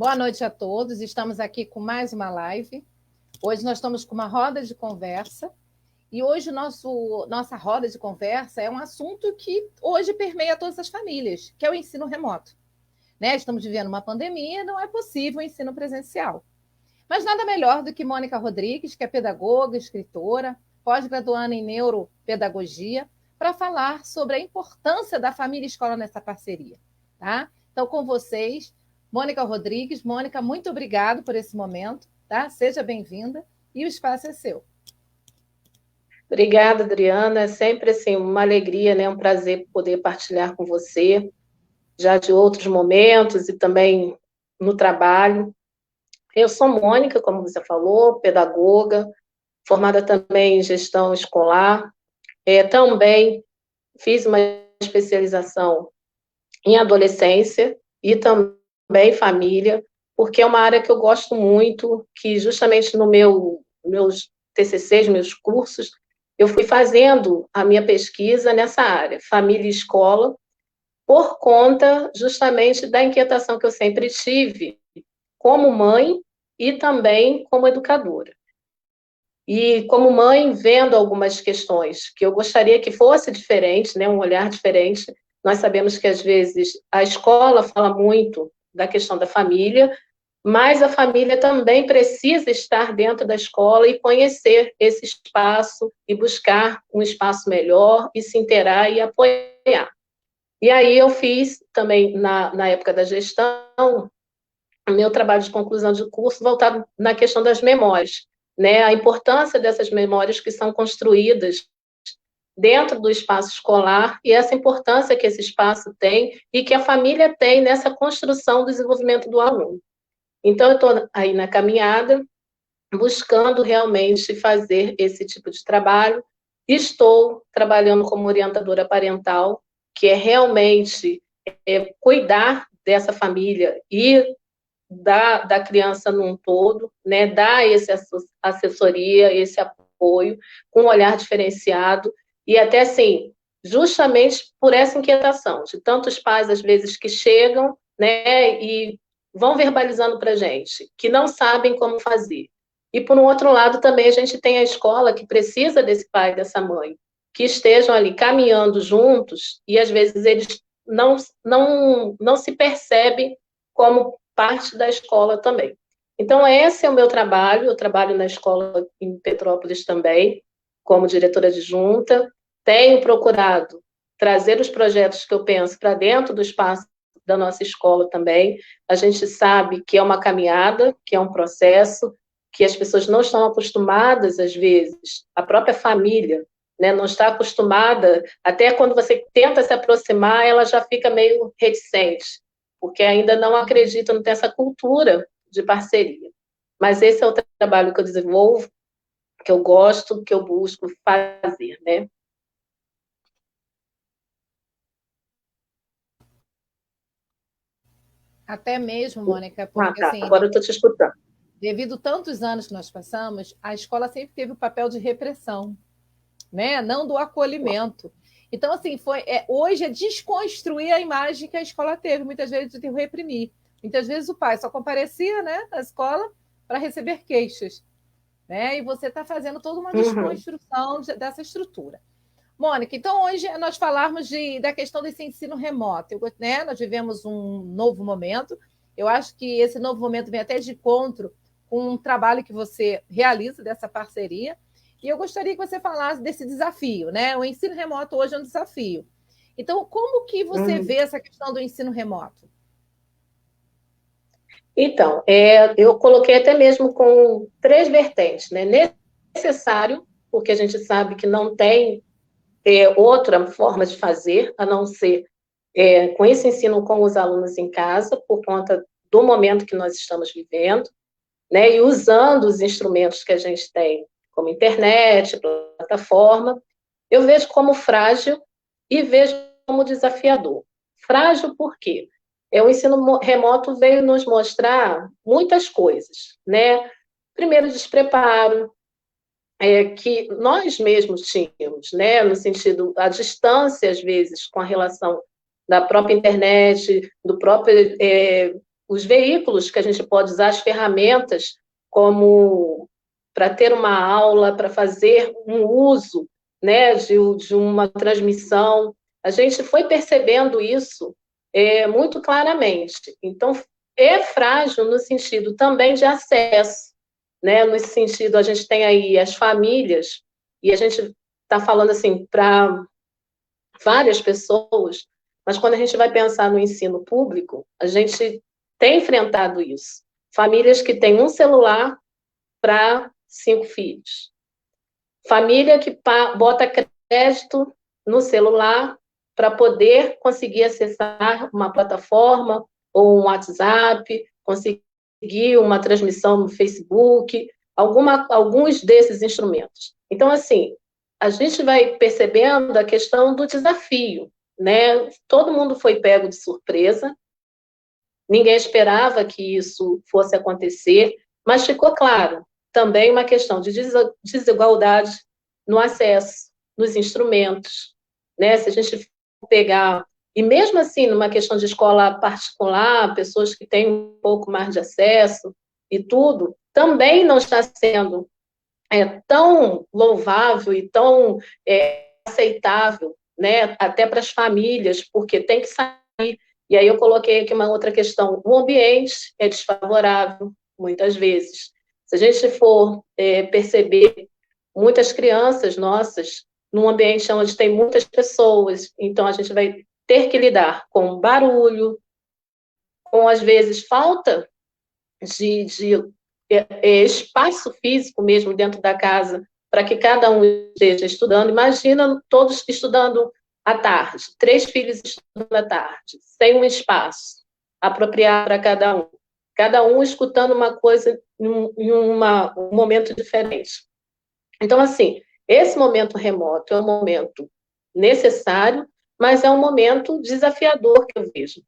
Boa noite a todos. Estamos aqui com mais uma live. Hoje nós estamos com uma roda de conversa e hoje nossa roda de conversa é um assunto que hoje permeia todas as famílias, que é o ensino remoto. Né? Estamos vivendo uma pandemia, não é possível o ensino presencial. Mas nada melhor do que Mônica Rodrigues, que é pedagoga, escritora, pós-graduanda em neuropedagogia, para falar sobre a importância da família e escola nessa parceria. Tá? Então, com vocês, Mônica Rodrigues. Mônica, muito obrigada por esse momento. Tá? Seja bem-vinda e o espaço é seu. Obrigada, Adriana. É sempre assim, uma alegria, né? Um prazer poder partilhar com você, já de outros momentos e também no trabalho. Eu sou Mônica, como você falou, pedagoga, formada também em gestão escolar. Também fiz uma especialização em adolescência e também família, porque é uma área que eu gosto muito, que justamente no meus TCCs, meus cursos, eu fui fazendo a minha pesquisa nessa área, família e escola, por conta justamente da inquietação que eu sempre tive como mãe e também como educadora. E como mãe, vendo algumas questões que eu gostaria que fosse diferente, né, um olhar diferente. Nós sabemos que, às vezes, a escola fala muito da questão da família, mas a família também precisa estar dentro da escola e conhecer esse espaço e buscar um espaço melhor e se inteirar e apoiar. E aí eu fiz também, na época da gestão, o meu trabalho de conclusão de curso voltado na questão das memórias, né? A importância dessas memórias que são construídas dentro do espaço escolar e essa importância que esse espaço tem e que a família tem nessa construção do desenvolvimento do aluno. Então, eu estou aí na caminhada, buscando realmente fazer esse tipo de trabalho. Estou trabalhando como orientadora parental, que é realmente cuidar dessa família e da criança num todo, né, dar essa assessoria, esse apoio, com um olhar diferenciado, e até assim, justamente por essa inquietação de tantos pais, às vezes, que chegam, né, e vão verbalizando para a gente, que não sabem como fazer. E, por um outro lado, também a gente tem a escola que precisa desse pai, dessa mãe, que estejam ali caminhando juntos, e às vezes eles não se percebem como parte da escola também. Então, esse é o meu trabalho. Eu trabalho na escola em Petrópolis também, como diretora adjunta. Tenho procurado trazer os projetos que eu penso para dentro do espaço da nossa escola também. A gente sabe que é uma caminhada, que é um processo, que as pessoas não estão acostumadas, às vezes, a própria família, né, não está acostumada, até quando você tenta se aproximar, ela já fica meio reticente, porque ainda não acredita, não tem essa cultura de parceria. Mas esse é o trabalho que eu desenvolvo, que eu gosto, que eu busco fazer, né? Até mesmo, Mônica, porque assim, Agora eu estou te escutando. Devido a tantos anos que nós passamos, a escola sempre teve o papel de repressão, né? Não do acolhimento. Então, assim, hoje é desconstruir a imagem que a escola teve, muitas vezes de reprimir. Muitas vezes o pai só comparecia, né, na escola para receber queixas. Né? E você está fazendo toda uma desconstrução dessa estrutura. Mônica, então hoje nós falarmos da questão desse ensino remoto. Né? Nós vivemos um novo momento. Eu acho que esse novo momento vem até de encontro com um trabalho que você realiza dessa parceria. E eu gostaria que você falasse desse desafio, né? O ensino remoto hoje é um desafio. Então, como que você vê essa questão do ensino remoto? Então, eu coloquei até mesmo com 3 vertentes, né? Necessário, porque a gente sabe que não tem outra forma de fazer, a não ser com esse ensino com os alunos em casa, por conta do momento que nós estamos vivendo, né? E usando os instrumentos que a gente tem, como internet, plataforma, eu vejo como frágil e vejo como desafiador. Frágil por quê? O ensino remoto veio nos mostrar muitas coisas, né? Primeiro, despreparo, que nós mesmos tínhamos, né? No sentido, a distância, às vezes, com a relação da própria internet, do próprio os veículos que a gente pode usar, as ferramentas, como para ter uma aula, para fazer um uso, né, de uma transmissão. A gente foi percebendo isso muito claramente. Então, é frágil no sentido também de acesso, né? Nesse sentido, a gente tem aí as famílias, e a gente está falando assim para várias pessoas, mas quando a gente vai pensar no ensino público, a gente tem enfrentado isso. Famílias que têm um celular para 5 filhos. Família que bota crédito no celular para poder conseguir acessar uma plataforma ou um WhatsApp, conseguir uma transmissão no Facebook, alguns desses instrumentos. Então, assim, a gente vai percebendo a questão do desafio, né? Todo mundo foi pego de surpresa, ninguém esperava que isso fosse acontecer, mas ficou claro também uma questão de desigualdade no acesso, nos instrumentos, né? Se a gente pegar, e mesmo assim, numa questão de escola particular, pessoas que têm um pouco mais de acesso e tudo, também não está sendo tão louvável e tão aceitável, né? Até para as famílias, porque tem que sair. E aí eu coloquei aqui uma outra questão. O ambiente é desfavorável, muitas vezes. Se a gente for perceber, muitas crianças nossas, num ambiente onde tem muitas pessoas, então a gente vai ter que lidar com barulho, com, às vezes, falta de espaço físico mesmo dentro da casa, para que cada um esteja estudando. Imagina todos estudando à tarde, 3 filhos estudando à tarde, sem um espaço apropriado para cada um escutando uma coisa em um momento diferente. Então, assim, esse momento remoto é um momento necessário, mas é um momento desafiador que eu vejo.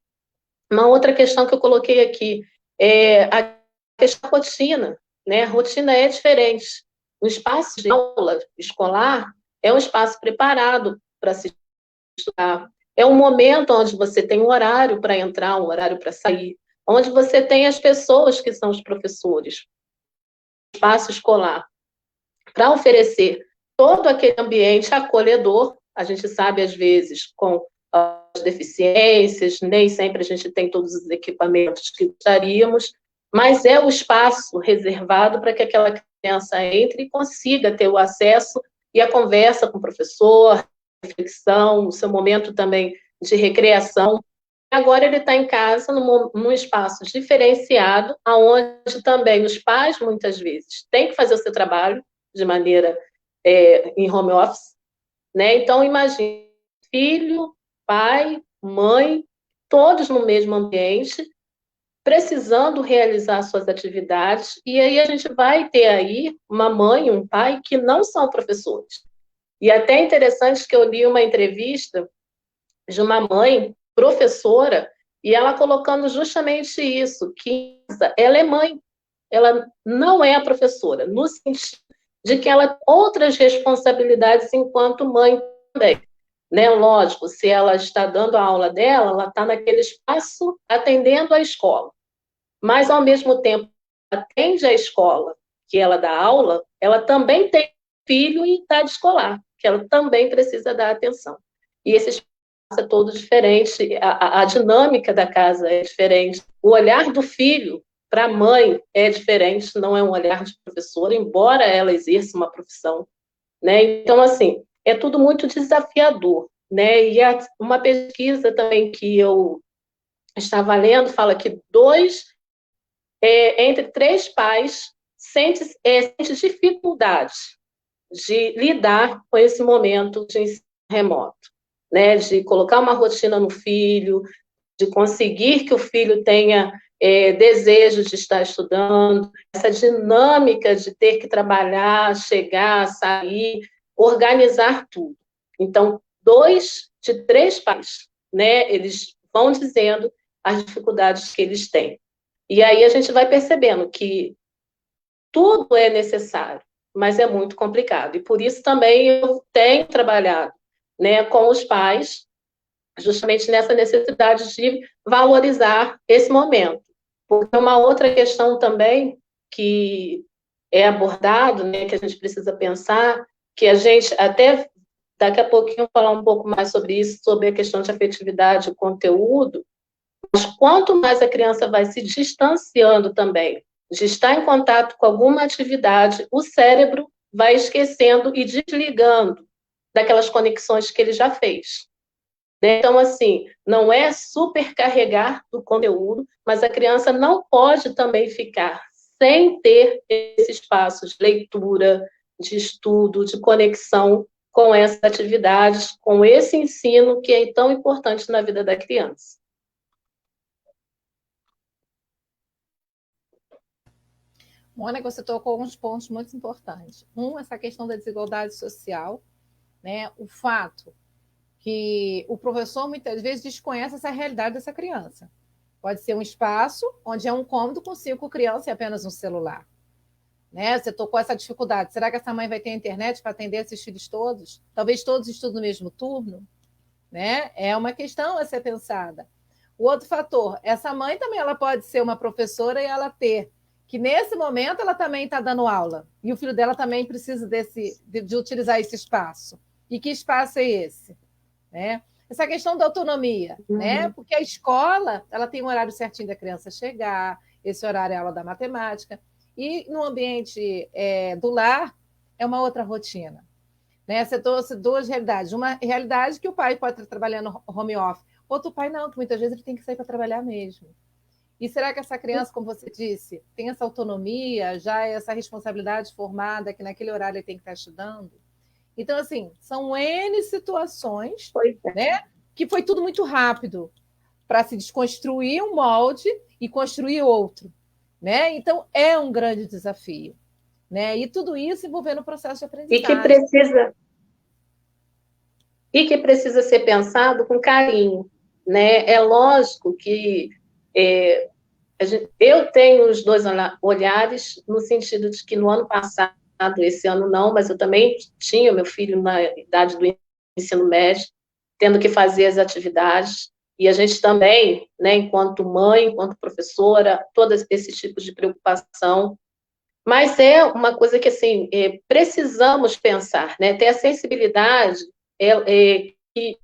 Uma outra questão que eu coloquei aqui é a questão da rotina, né? A rotina é diferente. O espaço de aula escolar é um espaço preparado para se estudar. É um momento onde você tem um horário para entrar, um horário para sair, onde você tem as pessoas que são os professores, o espaço escolar, para oferecer todo aquele ambiente acolhedor. A gente sabe, às vezes, com as deficiências, nem sempre a gente tem todos os equipamentos que gostaríamos, mas é o espaço reservado para que aquela criança entre e consiga ter o acesso e a conversa com o professor, a reflexão, o seu momento também de recreação. Agora ele está em casa, num espaço diferenciado, onde também os pais, muitas vezes, têm que fazer o seu trabalho de maneira em home office, né? Então, imagine filho, pai, mãe, todos no mesmo ambiente, precisando realizar suas atividades, e aí a gente vai ter aí uma mãe, um pai que não são professores. E até interessante que eu li uma entrevista de uma mãe professora, e ela colocando justamente isso, que ela é mãe, ela não é a professora, no sentido de que ela tem outras responsabilidades enquanto mãe também. Né? Lógico, se ela está dando a aula dela, ela está naquele espaço atendendo a escola. Mas, ao mesmo tempo, atende a escola que ela dá aula, ela também tem filho em idade escolar, que ela também precisa dar atenção. E esse espaço é todo diferente, a dinâmica da casa é diferente, o olhar do filho para a mãe é diferente, não é um olhar de professora, embora ela exerça uma profissão, né? Então, assim, é tudo muito desafiador, né? E uma pesquisa também que eu estava lendo fala que entre 3 pais sente dificuldade de lidar com esse momento de ensino remoto, né? De colocar uma rotina no filho, de conseguir que o filho tenha desejo de estar estudando, essa dinâmica de ter que trabalhar, chegar, sair, organizar tudo. Então, 2 de 3 pais, né, eles vão dizendo as dificuldades que eles têm. E aí a gente vai percebendo que tudo é necessário, mas é muito complicado. E por isso também eu tenho trabalhado, né, com os pais, justamente nessa necessidade de valorizar esse momento. Porque uma outra questão também que é abordado, né, que a gente precisa pensar, que a gente até daqui a pouquinho falar um pouco mais sobre isso, sobre a questão de afetividade e conteúdo, mas quanto mais a criança vai se distanciando também de estar em contato com alguma atividade, o cérebro vai esquecendo e desligando daquelas conexões que ele já fez. Então, assim, não é supercarregar do conteúdo, mas a criança não pode também ficar sem ter esse espaço de leitura, de estudo, de conexão com essas atividades, com esse ensino que é tão importante na vida da criança. Mônica, você tocou uns pontos muito importantes. Essa questão da desigualdade social, né? O fato que o professor muitas vezes desconhece essa realidade dessa criança. Pode ser um espaço onde é um cômodo com 5 crianças e apenas um celular. Né? Você tocou essa dificuldade. Será que essa mãe vai ter internet para atender esses filhos todos? Talvez todos estudem no mesmo turno? Né? É uma questão a ser pensada. O outro fator, essa mãe também ela pode ser uma professora e ela ter que nesse momento ela também está dando aula e o filho dela também precisa de utilizar esse espaço. E que espaço é esse? Né? Essa questão da autonomia, né? Porque a escola ela tem um horário certinho da criança chegar, esse horário é a aula da matemática, e no ambiente do lar é uma outra rotina. Né? Você trouxe 2 realidades. Uma realidade que o pai pode estar trabalhando home office, outro pai não, que muitas vezes ele tem que sair para trabalhar mesmo. E será que essa criança, como você disse, tem essa autonomia, já essa responsabilidade formada, que naquele horário ele tem que estar estudando? Então, assim, são N situações, né, que foi tudo muito rápido para se desconstruir um molde e construir outro. Né? Então, é um grande desafio. Né? E tudo isso envolvendo o processo de aprendizagem. E que precisa ser pensado com carinho. Né? É lógico que eu tenho os 2 olhares, no sentido de que no ano passado, esse ano não, mas eu também tinha meu filho na idade do ensino médio, tendo que fazer as atividades, e a gente também, né, enquanto mãe, enquanto professora, todo esse tipo de preocupação, mas é uma coisa que, assim, precisamos pensar, né, ter a sensibilidade que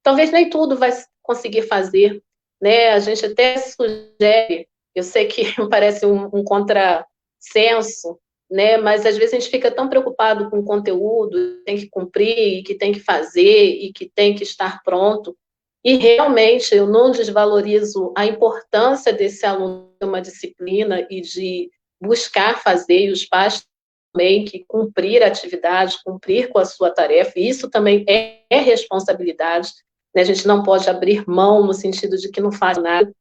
talvez nem tudo vai conseguir fazer, né, a gente até sugere, eu sei que parece um contrassenso, né, mas às vezes a gente fica tão preocupado com o conteúdo, tem que cumprir, que tem que fazer, e que tem que estar pronto, e realmente eu não desvalorizo a importância desse aluno ter uma disciplina e de buscar fazer, e os pais também que cumprir a atividade, cumprir com a sua tarefa, e isso também é responsabilidade, né? A gente não pode abrir mão no sentido de que não faz nada,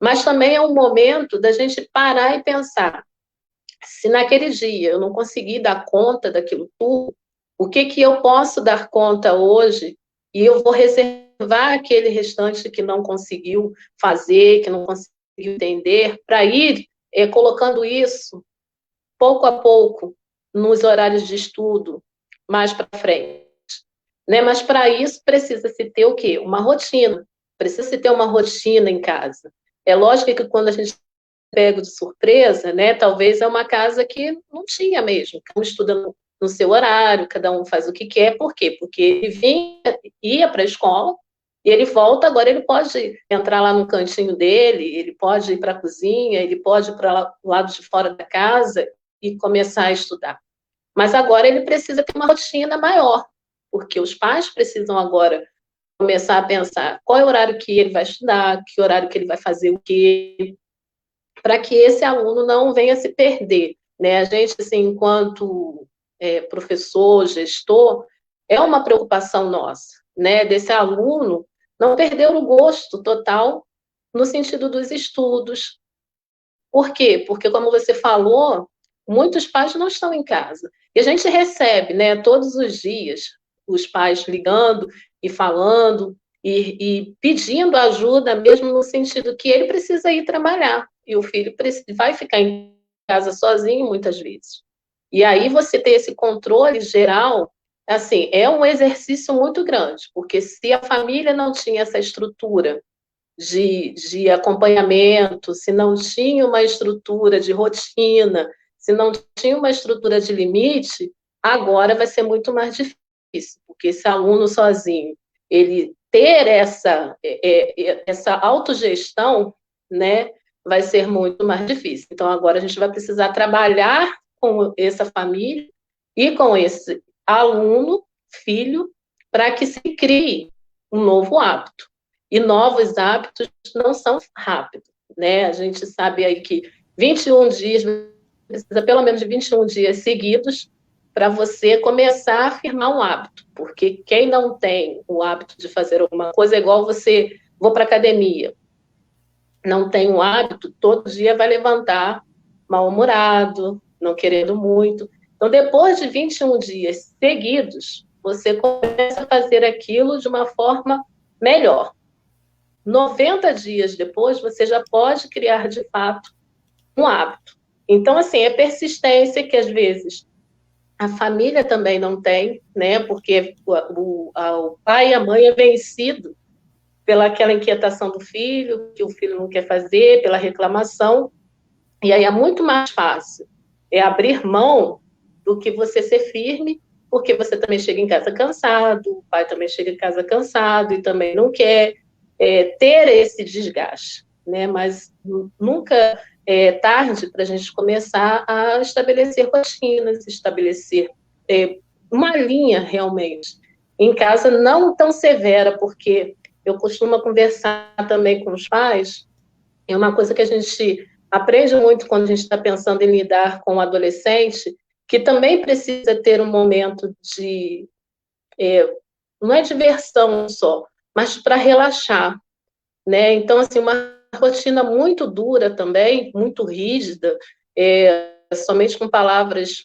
mas também é um momento da gente parar e pensar, se naquele dia eu não conseguir dar conta daquilo tudo, o que eu posso dar conta hoje, e eu vou reservar aquele restante que não conseguiu fazer, que não conseguiu entender, para ir colocando isso, pouco a pouco, nos horários de estudo, mais para frente. Né? Mas para isso precisa-se ter o quê? Uma rotina. Precisa-se ter uma rotina em casa. É lógico que quando a gente pega de surpresa, né, talvez é uma casa que não tinha mesmo. Cada um estuda no seu horário, cada um faz o que quer. Por quê? Porque ele ia para a escola, e ele volta, agora ele pode entrar lá no cantinho dele, ele pode ir para a cozinha, ele pode ir para o lado de fora da casa e começar a estudar. Mas agora ele precisa ter uma rotina maior, porque os pais precisam agora começar a pensar qual é o horário que ele vai estudar, que horário que ele vai fazer o quê, para que esse aluno não venha se perder. Né? A gente, assim, enquanto professor, gestor, é uma preocupação nossa, né? Desse aluno não perder o gosto total no sentido dos estudos. Por quê? Porque, como você falou, muitos pais não estão em casa. E a gente recebe, né, todos os dias, os pais ligando e falando e pedindo ajuda, mesmo no sentido que ele precisa ir trabalhar. E o filho vai ficar em casa sozinho muitas vezes. E aí você ter esse controle geral, assim, é um exercício muito grande, porque se a família não tinha essa estrutura de acompanhamento, se não tinha uma estrutura de rotina, se não tinha uma estrutura de limite, agora vai ser muito mais difícil, porque esse aluno sozinho, ele ter essa autogestão, né, vai ser muito mais difícil. Então, agora a gente vai precisar trabalhar com essa família e com esse aluno, filho, para que se crie um novo hábito. E novos hábitos não são rápidos, né? A gente sabe aí que 21 dias, precisa pelo menos de 21 dias seguidos para você começar a firmar um hábito, porque quem não tem o hábito de fazer alguma coisa é igual você, vou para a academia, não tem um hábito, todo dia vai levantar mal-humorado, não querendo muito. Então, depois de 21 dias seguidos, você começa a fazer aquilo de uma forma melhor. 90 dias depois, você já pode criar, de fato, um hábito. Então, assim, é persistência que, às vezes, a família também não tem, né? Porque o pai e a mãe é vencido pelaquela inquietação do filho, que o filho não quer fazer, pela reclamação, e aí é muito mais fácil abrir mão do que você ser firme, porque você também chega em casa cansado, o pai também chega em casa cansado e também não quer ter esse desgaste, né? Mas nunca é tarde para a gente começar a estabelecer rotinas, estabelecer uma linha realmente. Em casa não tão severa, porque eu costumo conversar também com os pais, é uma coisa que a gente aprende muito quando a gente está pensando em lidar com o adolescente, que também precisa ter um momento de, não é diversão só, mas para relaxar, né? Então, assim, uma rotina muito dura também, muito rígida, somente com palavras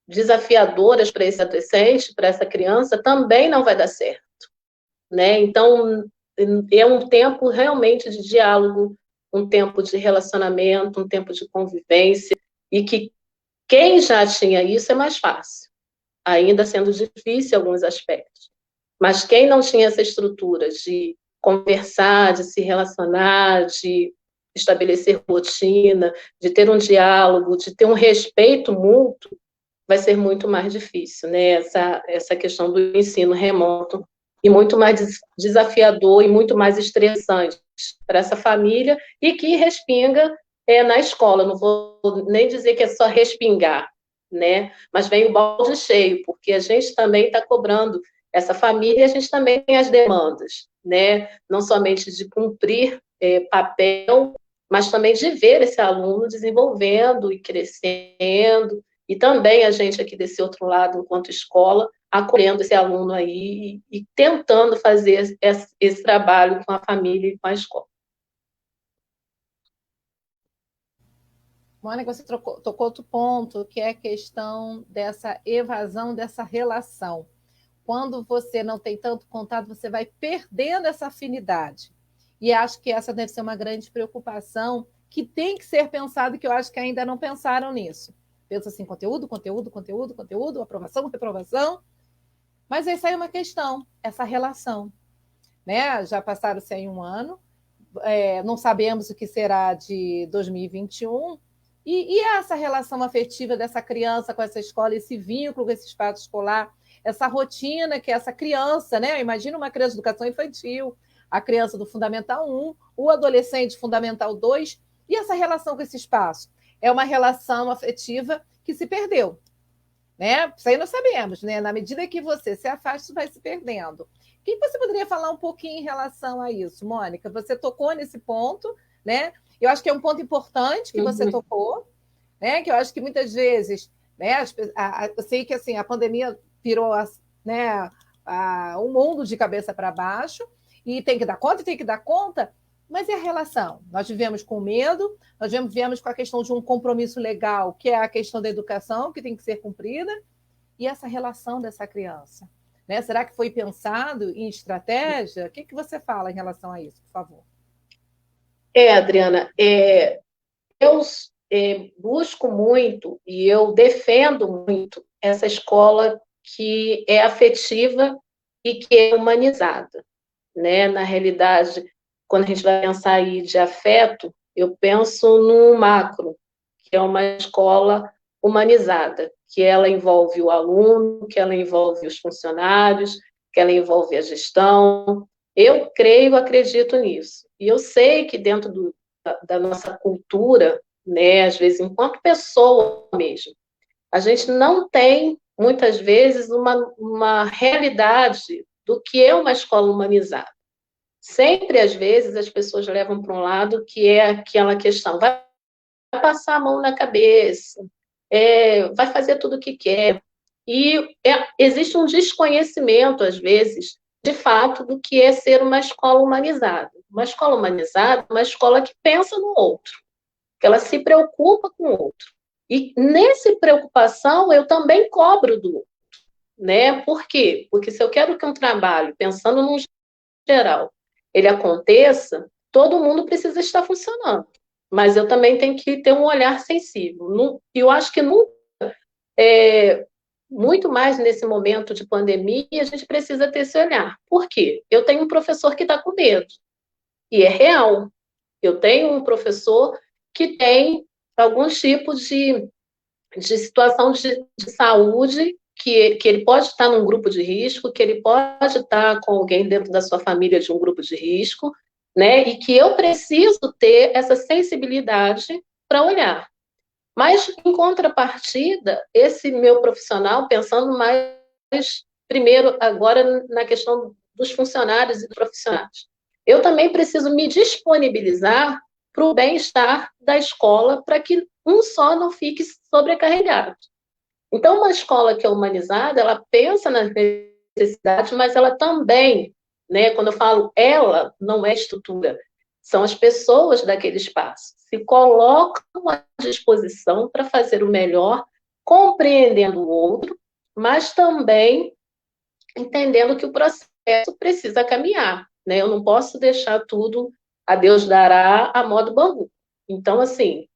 desafiadoras para esse adolescente, para essa criança, também não vai dar certo, né? Então, é um tempo realmente de diálogo, um tempo de relacionamento, um tempo de convivência, e que quem já tinha isso é mais fácil, ainda sendo difícil em alguns aspectos. Mas quem não tinha essa estrutura de conversar, de se relacionar, de estabelecer rotina, de ter um diálogo, de ter um respeito mútuo, vai ser muito mais difícil, né? Essa questão do ensino remoto, e muito mais desafiador e muito mais estressante para essa família, e que respinga na escola. Não vou nem dizer que é só respingar, né? Mas vem o balde cheio, porque a gente também está cobrando essa família, e a gente também tem as demandas, né? Não somente de cumprir papel, mas também de ver esse aluno desenvolvendo e crescendo, e também a gente aqui desse outro lado, enquanto escola, acolhendo esse aluno aí e tentando fazer esse trabalho com a família e com a escola. Mônica, você tocou outro ponto, que é a questão dessa evasão dessa relação. Quando você não tem tanto contato, você vai perdendo essa afinidade. E acho que essa deve ser uma grande preocupação que tem que ser pensada, e que eu acho que ainda não pensaram nisso. Pensa assim, conteúdo, aprovação, reprovação. Mas essa é uma questão, essa relação. Né? Já passaram-se aí um ano, não sabemos o que será de 2021, e essa relação afetiva dessa criança com essa escola, esse vínculo com esse espaço escolar, essa rotina que essa criança, né? Imagina uma criança de educação infantil, a criança do Fundamental 1, o adolescente Fundamental 2, e essa relação com esse espaço. É uma relação afetiva que se perdeu. Né? Isso aí nós sabemos, né? Na medida que você se afasta, isso vai se perdendo. O que você poderia falar um pouquinho em relação a isso, Mônica? Você tocou nesse ponto, né? Eu acho que é um ponto importante que você tocou, né? Que eu acho que muitas vezes, né? Eu sei que assim a pandemia virou, né? Um mundo de cabeça para baixo, e tem que dar conta, mas e a relação? Nós vivemos com medo, nós vivemos com a questão de um compromisso legal, que é a questão da educação, que tem que ser cumprida, e essa relação dessa criança. Né? Será que foi pensado em estratégia? O que você fala em relação a isso, por favor? Adriana, eu busco muito e eu defendo muito essa escola que é afetiva e que é humanizada, né? Na realidade, quando a gente vai pensar aí de afeto, eu penso no macro, que é uma escola humanizada, que ela envolve o aluno, que ela envolve os funcionários, que ela envolve a gestão. Eu creio, acredito nisso. E eu sei que dentro da nossa cultura, né, às vezes, enquanto pessoa mesmo, a gente não tem, muitas vezes, uma realidade do que é uma escola humanizada. Sempre, às vezes, as pessoas levam para um lado que é aquela questão, vai passar a mão na cabeça, vai fazer tudo o que quer. E existe um desconhecimento, às vezes, de fato, do que é ser uma escola humanizada. Uma escola humanizada é uma escola que pensa no outro, que ela se preocupa com o outro. E nessa preocupação, eu também cobro do outro. Né? Por quê? Porque se eu quero que um trabalho, pensando no geral, ele aconteça, todo mundo precisa estar funcionando. Mas eu também tenho que ter um olhar sensível. E eu acho que nunca, muito mais nesse momento de pandemia, a gente precisa ter esse olhar. Por quê? Eu tenho um professor que está com medo. E é real. Eu tenho um professor que tem alguns tipos de situação de saúde que ele pode estar num grupo de risco, que ele pode estar com alguém dentro da sua família de um grupo de risco, né? E que eu preciso ter essa sensibilidade para olhar. Mas, em contrapartida, esse meu profissional, pensando mais, primeiro, agora, na questão dos funcionários e dos profissionais, eu também preciso me disponibilizar para o bem-estar da escola, para que um só não fique sobrecarregado. Então, uma escola que é humanizada, ela pensa nas necessidades, mas ela também, né, quando eu falo ela, não é estrutura, são as pessoas daquele espaço, se colocam à disposição para fazer o melhor, compreendendo o outro, mas também entendendo que o processo precisa caminhar, né? Eu não posso deixar tudo a Deus dará a modo bambu. Então, assim,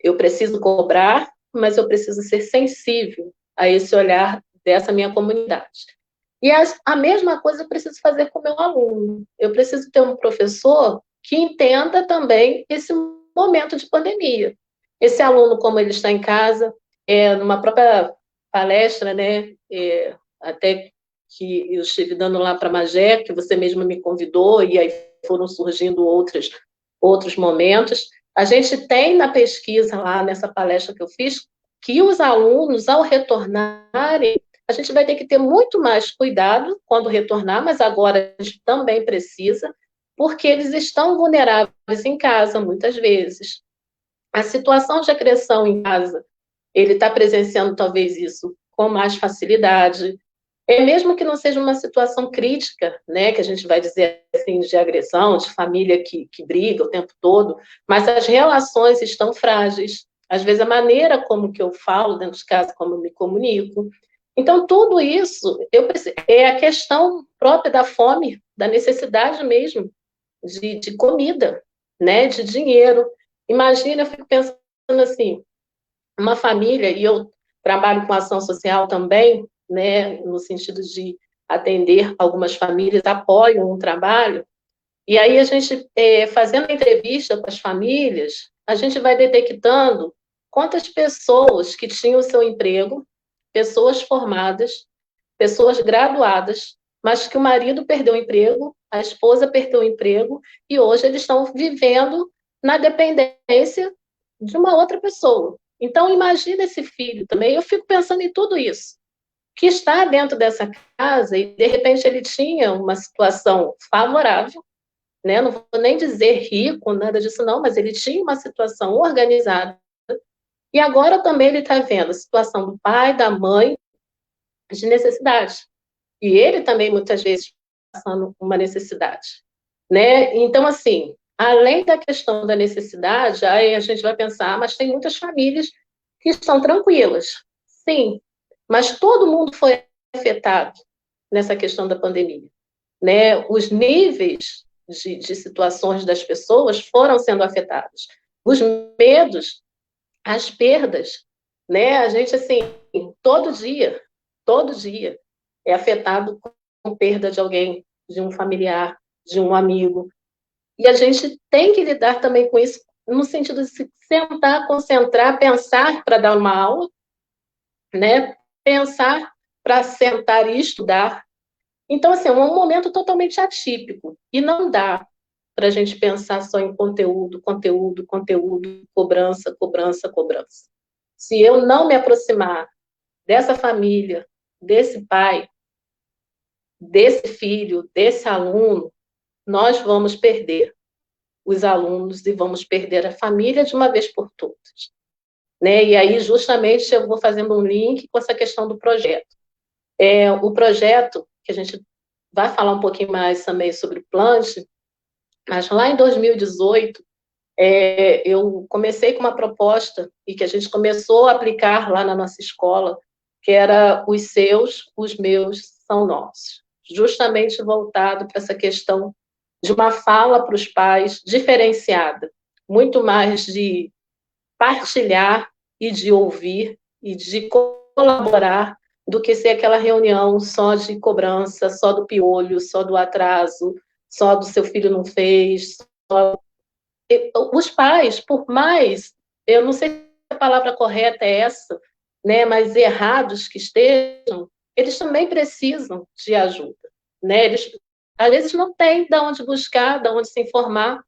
eu preciso cobrar, mas eu preciso ser sensível a esse olhar dessa minha comunidade. E a mesma coisa eu preciso fazer com o meu aluno. Eu preciso ter um professor que entenda também esse momento de pandemia. Esse aluno, como ele está em casa, numa própria palestra, né, até que eu estive dando lá para a Magé, que você mesma me convidou, e aí foram surgindo outros momentos. A gente tem na pesquisa lá, nessa palestra que eu fiz, que os alunos, ao retornarem, a gente vai ter que ter muito mais cuidado quando retornar, mas agora a gente também precisa, porque eles estão vulneráveis em casa, muitas vezes. A situação de agressão em casa, ele está presenciando talvez isso com mais facilidade, mesmo que não seja uma situação crítica, né, que a gente vai dizer assim, de agressão, de família que briga o tempo todo, mas as relações estão frágeis. Às vezes a maneira como que eu falo dentro de casa, como eu me comunico. Então, tudo isso é a questão própria da fome, da necessidade mesmo de comida, né, de dinheiro. Imagina, eu fico pensando assim, uma família, e eu trabalho com ação social também, né, no sentido de atender algumas famílias, apoiam um trabalho, e aí a gente, fazendo entrevista com as famílias, a gente vai detectando quantas pessoas que tinham o seu emprego, pessoas formadas, pessoas graduadas, mas que o marido perdeu o emprego, a esposa perdeu o emprego, e hoje eles estão vivendo na dependência de uma outra pessoa. Então, imagina esse filho também. Eu fico pensando em tudo isso, que está dentro dessa casa e, de repente, ele tinha uma situação favorável, né? Não vou nem dizer rico, nada disso não, mas ele tinha uma situação organizada. E agora também ele está vendo a situação do pai, da mãe, de necessidade. E ele também, muitas vezes, passando uma necessidade, né? Então, assim, além da questão da necessidade, aí a gente vai pensar, mas tem muitas famílias que estão tranquilas. Sim, mas todo mundo foi afetado nessa questão da pandemia, né? Os níveis de situações das pessoas foram sendo afetados. Os medos, as perdas, né? A gente, assim, todo dia, é afetado com perda de alguém, de um familiar, de um amigo. E a gente tem que lidar também com isso, no sentido de se sentar, concentrar, pensar para dar uma aula, né? Pensar para sentar e estudar. Então, assim, é um momento totalmente atípico. E não dá para a gente pensar só em conteúdo, conteúdo, conteúdo, cobrança, cobrança, cobrança. Se eu não me aproximar dessa família, desse pai, desse filho, desse aluno, nós vamos perder os alunos e vamos perder a família de uma vez por todas. Né? E aí, justamente, eu vou fazendo um link com essa questão do projeto. O projeto, que a gente vai falar um pouquinho mais também sobre o Plant, mas lá em 2018, eu comecei com uma proposta e que a gente começou a aplicar lá na nossa escola, que era os seus, os meus, são nossos. Justamente voltado para essa questão de uma fala para os pais diferenciada, muito mais de partilhar e de ouvir e de colaborar do que ser aquela reunião só de cobrança, só do piolho, só do atraso, só do seu filho não fez. Os pais, por mais, eu não sei se a palavra correta é essa, né, mas errados que estejam, eles também precisam de ajuda, né? Eles às vezes não têm de onde buscar, de onde se informar,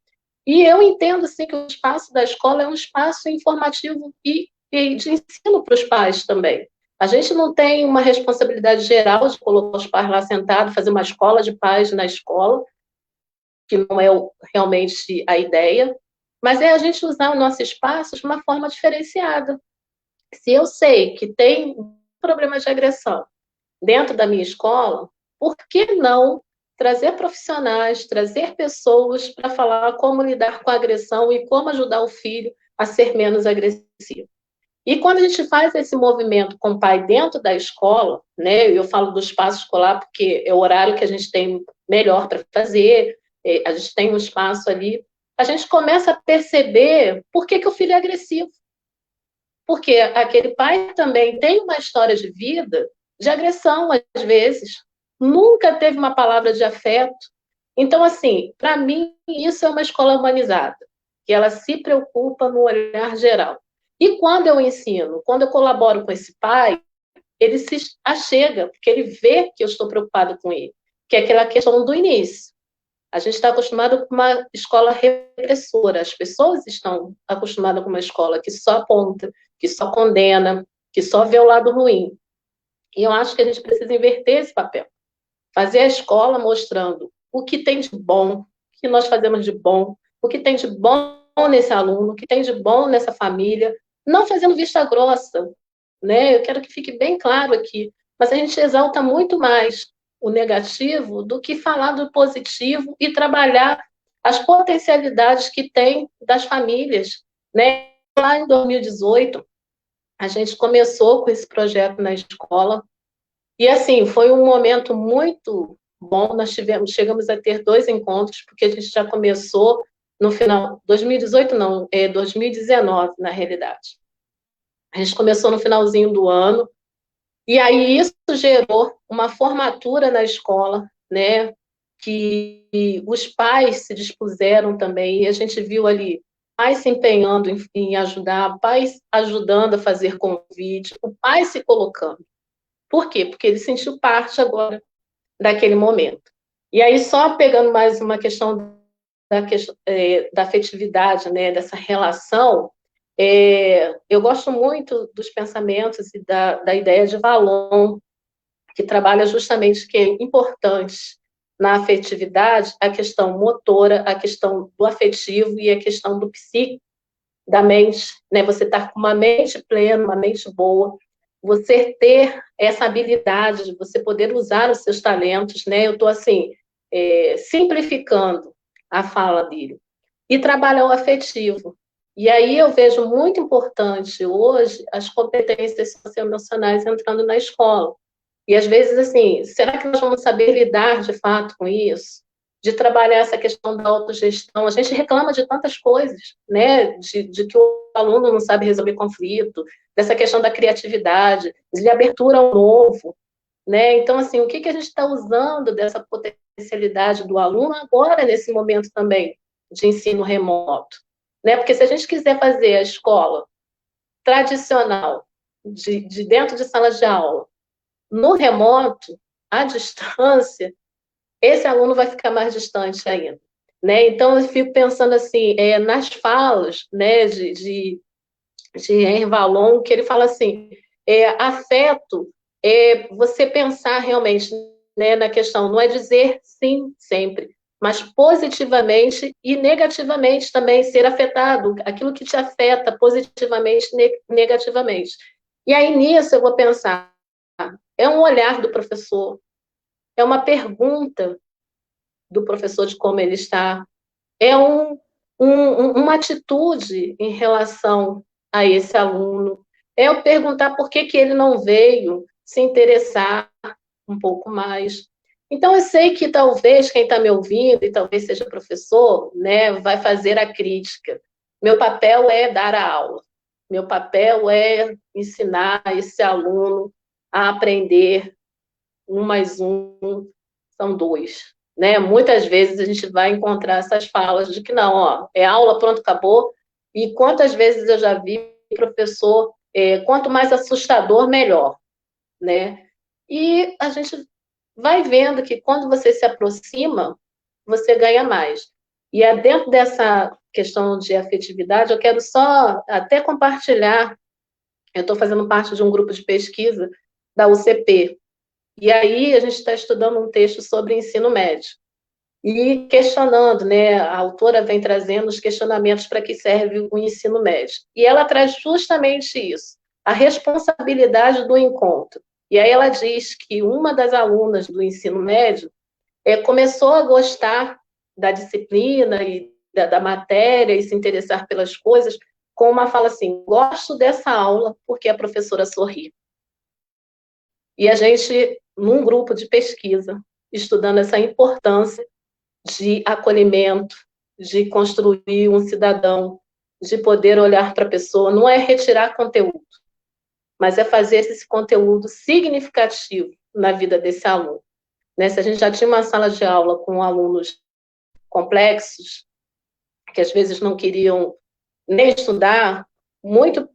e eu entendo, assim, que o espaço da escola é um espaço informativo e de ensino para os pais também. A gente não tem uma responsabilidade geral de colocar os pais lá sentados, fazer uma escola de pais na escola, que não é realmente a ideia, mas é a gente usar o nosso espaço de uma forma diferenciada. Se eu sei que tem problema de agressão dentro da minha escola, por que não trazer profissionais, trazer pessoas para falar como lidar com a agressão e como ajudar o filho a ser menos agressivo? E quando a gente faz esse movimento com o pai dentro da escola, né, eu falo do espaço escolar porque é o horário que a gente tem melhor para fazer, a gente tem um espaço ali, a gente começa a perceber por que o filho é agressivo. Porque aquele pai também tem uma história de vida de agressão, às vezes. Nunca teve uma palavra de afeto. Então, assim, para mim, isso é uma escola humanizada, que ela se preocupa no olhar geral. E quando eu ensino, quando eu colaboro com esse pai, ele se achega, porque ele vê que eu estou preocupada com ele, que é aquela questão do início. A gente está acostumado com uma escola repressora, as pessoas estão acostumadas com uma escola que só aponta, que só condena, que só vê o lado ruim. E eu acho que a gente precisa inverter esse papel. Fazer a escola mostrando o que tem de bom, o que nós fazemos de bom, o que tem de bom nesse aluno, o que tem de bom nessa família, não fazendo vista grossa, né? Eu quero que fique bem claro aqui, mas a gente exalta muito mais o negativo do que falar do positivo e trabalhar as potencialidades que tem das famílias, né? Lá em 2018, a gente começou com esse projeto na escola, e assim, foi um momento muito bom. Nós chegamos a ter 2 encontros, porque a gente já começou no final, 2018 não, 2019, na realidade. A gente começou no finalzinho do ano, e aí isso gerou uma formatura na escola, né? Que os pais se dispuseram também, e a gente viu ali pais se empenhando em ajudar, pais ajudando a fazer convite, o pai se colocando. Por quê? Porque ele sentiu parte agora daquele momento. E aí, só pegando mais uma questão da afetividade, né, dessa relação, eu gosto muito dos pensamentos e da ideia de Valon, que trabalha justamente que é importante na afetividade a questão motora, a questão do afetivo e a questão do psíquico, da mente, né? Você estar com uma mente plena, uma mente boa, você ter essa habilidade de você poder usar os seus talentos, né? Eu estou, assim, simplificando a fala dele. E trabalhar o afetivo. E aí eu vejo muito importante hoje as competências socioemocionais entrando na escola. E às vezes, assim, será que nós vamos saber lidar de fato com isso? De trabalhar essa questão da autogestão. A gente reclama de tantas coisas, né? De que o aluno não sabe resolver conflito, dessa questão da criatividade, de abertura ao novo, né? Então, assim, o que a gente está usando dessa potencialidade do aluno agora, nesse momento também, de ensino remoto, né? Porque se a gente quiser fazer a escola tradicional, de dentro de sala de aula, no remoto, à distância, esse aluno vai ficar mais distante ainda, né? Então, eu fico pensando assim, nas falas, né, de Henri Vallon, que ele fala assim, afeto é você pensar realmente, né, na questão, não é dizer sim sempre, mas positivamente e negativamente também ser afetado, aquilo que te afeta positivamente, negativamente. E aí nisso eu vou pensar, é um olhar do professor, é uma pergunta do professor de como ele está, é uma atitude em relação a esse aluno, é eu perguntar por que ele não veio se interessar um pouco mais. Então, eu sei que talvez quem está me ouvindo, e talvez seja professor, né, vai fazer a crítica. Meu papel é dar a aula. Meu papel é ensinar esse aluno a aprender 1 mais 1 são 2. Né? Muitas vezes a gente vai encontrar essas falas de que não, ó, é aula, pronto, acabou. E quantas vezes eu já vi professor, quanto mais assustador, melhor. Né? E a gente vai vendo que quando você se aproxima, você ganha mais. E é dentro dessa questão de afetividade, eu quero só até compartilhar, eu estou fazendo parte de um grupo de pesquisa da UCP, e aí a gente está estudando um texto sobre ensino médio e questionando, né? A autora vem trazendo os questionamentos para que serve o ensino médio. E ela traz justamente isso, a responsabilidade do encontro. E aí ela diz que uma das alunas do ensino médio começou a gostar da disciplina e da matéria e se interessar pelas coisas com uma fala assim, gosto dessa aula porque a professora sorri. E a gente, num grupo de pesquisa, estudando essa importância de acolhimento, de construir um cidadão, de poder olhar para a pessoa, não é retirar conteúdo, mas é fazer esse conteúdo significativo na vida desse aluno. Né? Se a gente já tinha uma sala de aula com alunos complexos, que às vezes não queriam nem estudar, muito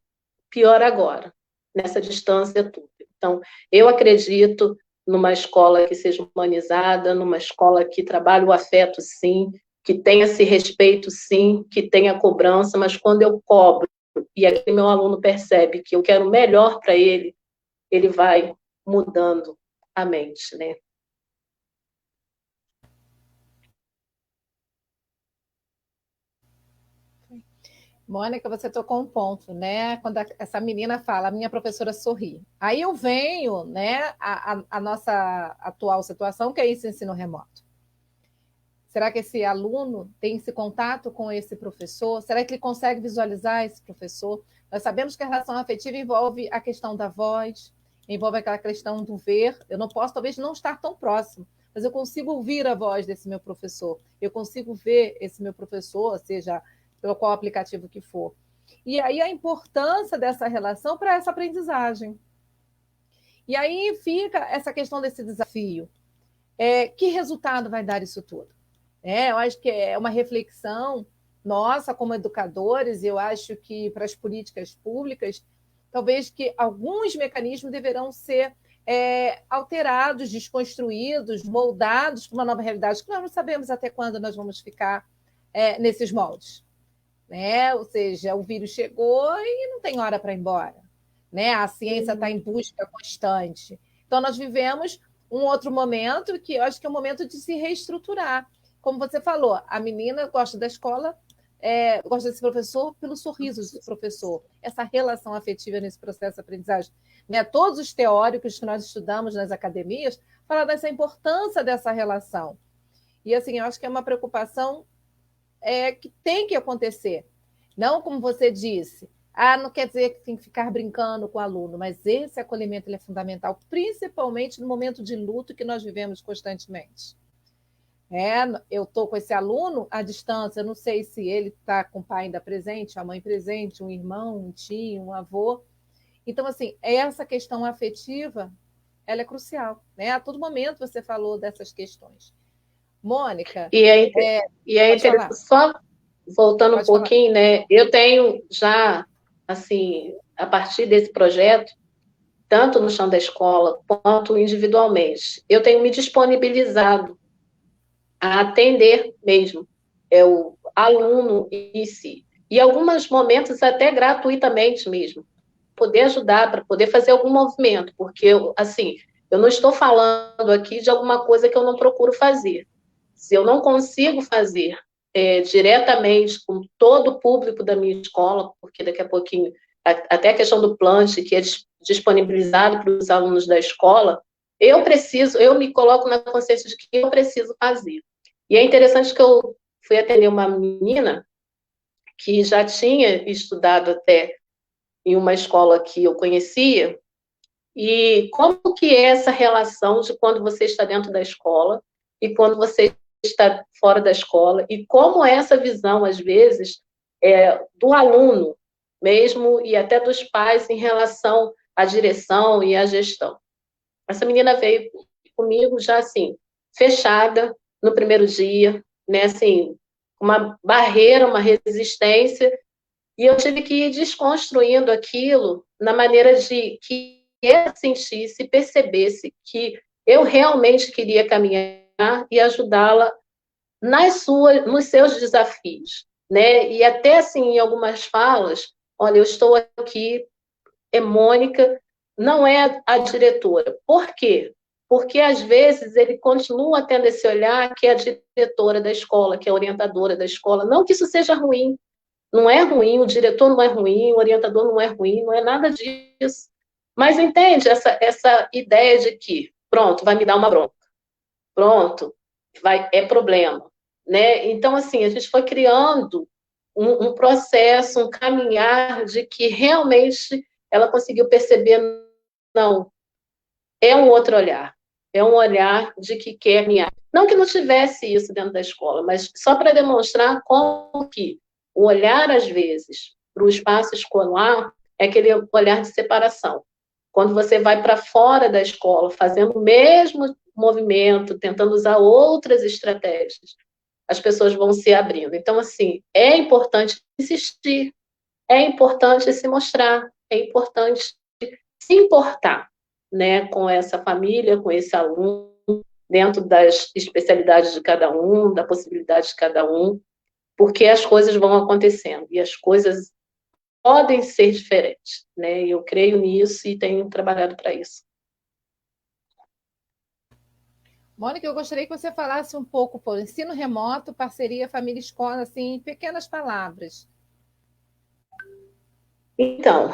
pior agora, nessa distância toda. Então, eu acredito numa escola que seja humanizada, numa escola que trabalhe o afeto, sim, que tenha esse respeito, sim, que tenha cobrança, mas quando eu cobro e aquele meu aluno percebe que eu quero o melhor para ele, ele vai mudando a mente, né? Mônica, você tocou um ponto, né? Quando essa menina fala, a minha professora sorri. Aí eu venho, né, a nossa atual situação, que é esse ensino remoto. Será que esse aluno tem esse contato com esse professor? Será que ele consegue visualizar esse professor? Nós sabemos que a relação afetiva envolve a questão da voz, envolve aquela questão do ver. Eu não posso, talvez, não estar tão próximo, mas eu consigo ouvir a voz desse meu professor. Eu consigo ver esse meu professor, seja pelo qual aplicativo que for. E aí a importância dessa relação para essa aprendizagem. E aí fica essa questão desse desafio. Que resultado vai dar isso tudo? Eu acho que é uma reflexão nossa como educadores, e eu acho que para as políticas públicas, talvez que alguns mecanismos deverão ser alterados, desconstruídos, moldados para uma nova realidade, que nós não sabemos até quando nós vamos ficar nesses moldes. Né? Ou seja, o vírus chegou e não tem hora para ir embora. Né? A ciência está em busca constante. Então, nós vivemos um outro momento que eu acho que é o momento de se reestruturar. Como você falou, a menina gosta da escola, gosta desse professor pelo sorriso desse professor, essa relação afetiva nesse processo de aprendizagem. Né? Todos os teóricos que nós estudamos nas academias falam dessa importância dessa relação. E, assim, eu acho que é uma preocupação que tem que acontecer. Não como você disse, não quer dizer que tem que ficar brincando com o aluno, mas esse acolhimento ele é fundamental, principalmente no momento de luto que nós vivemos constantemente. Eu estou com esse aluno à distância, eu não sei se ele está com o pai ainda presente, a mãe presente, um irmão, um tio, um avô. Então, assim, essa questão afetiva, ela é crucial. Né? A todo momento você falou dessas questões. Mônica, E é, e é pode falar. interessante, só voltando um Pode falar. pouquinho, né? Eu tenho já, assim, a partir desse projeto, tanto no chão da escola quanto individualmente, eu tenho me disponibilizado a atender mesmo o aluno em si. E em alguns momentos até gratuitamente mesmo, poder ajudar, para poder fazer algum movimento, porque assim, eu não estou falando aqui de alguma coisa que eu não procuro fazer. Se eu não consigo fazer diretamente com todo o público da minha escola, porque daqui a pouquinho, até a questão do plant, que é disponibilizado para os alunos da escola, eu me coloco na consciência de que eu preciso fazer. E é interessante que eu fui atender uma menina que já tinha estudado até em uma escola que eu conhecia, e como que é essa relação de quando você está dentro da escola e quando você está fora da escola, e como é essa visão, às vezes, do aluno mesmo, e até dos pais em relação à direção e à gestão. Essa menina veio comigo já, assim, fechada no primeiro dia, né, assim, uma barreira, uma resistência, e eu tive que ir desconstruindo aquilo na maneira de que ela sentisse, percebesse que eu realmente queria caminhar e ajudá-la nos seus desafios, né? E até assim, em algumas falas, olha, eu estou aqui, Mônica, não é a diretora. Por quê? Porque às vezes ele continua tendo esse olhar que é a diretora da escola, que é a orientadora da escola. Não que isso seja ruim, não é ruim, o diretor não é ruim, o orientador não é ruim, não é nada disso. Mas entende essa ideia de que, pronto, vai me dar uma bronca, pronto, é problema, né? Então, assim, a gente foi criando um processo, um caminhar de que realmente ela conseguiu perceber, não, é um outro olhar, é um olhar de que quer caminhar. Não que não tivesse isso dentro da escola, mas só para demonstrar como que o olhar, às vezes, para o espaço escolar é aquele olhar de separação. Quando você vai para fora da escola, fazendo o mesmo movimento, tentando usar outras estratégias, as pessoas vão se abrindo. Então, assim, é importante insistir, é importante se mostrar, é importante se importar, né, com essa família, com esse aluno, dentro das especialidades de cada um, da possibilidade de cada um, porque as coisas vão acontecendo e as coisas podem ser diferentes, né? Eu creio nisso e tenho trabalhado para isso. Mônica, eu gostaria que você falasse um pouco por ensino remoto, parceria família-escola, assim, em pequenas palavras. Então,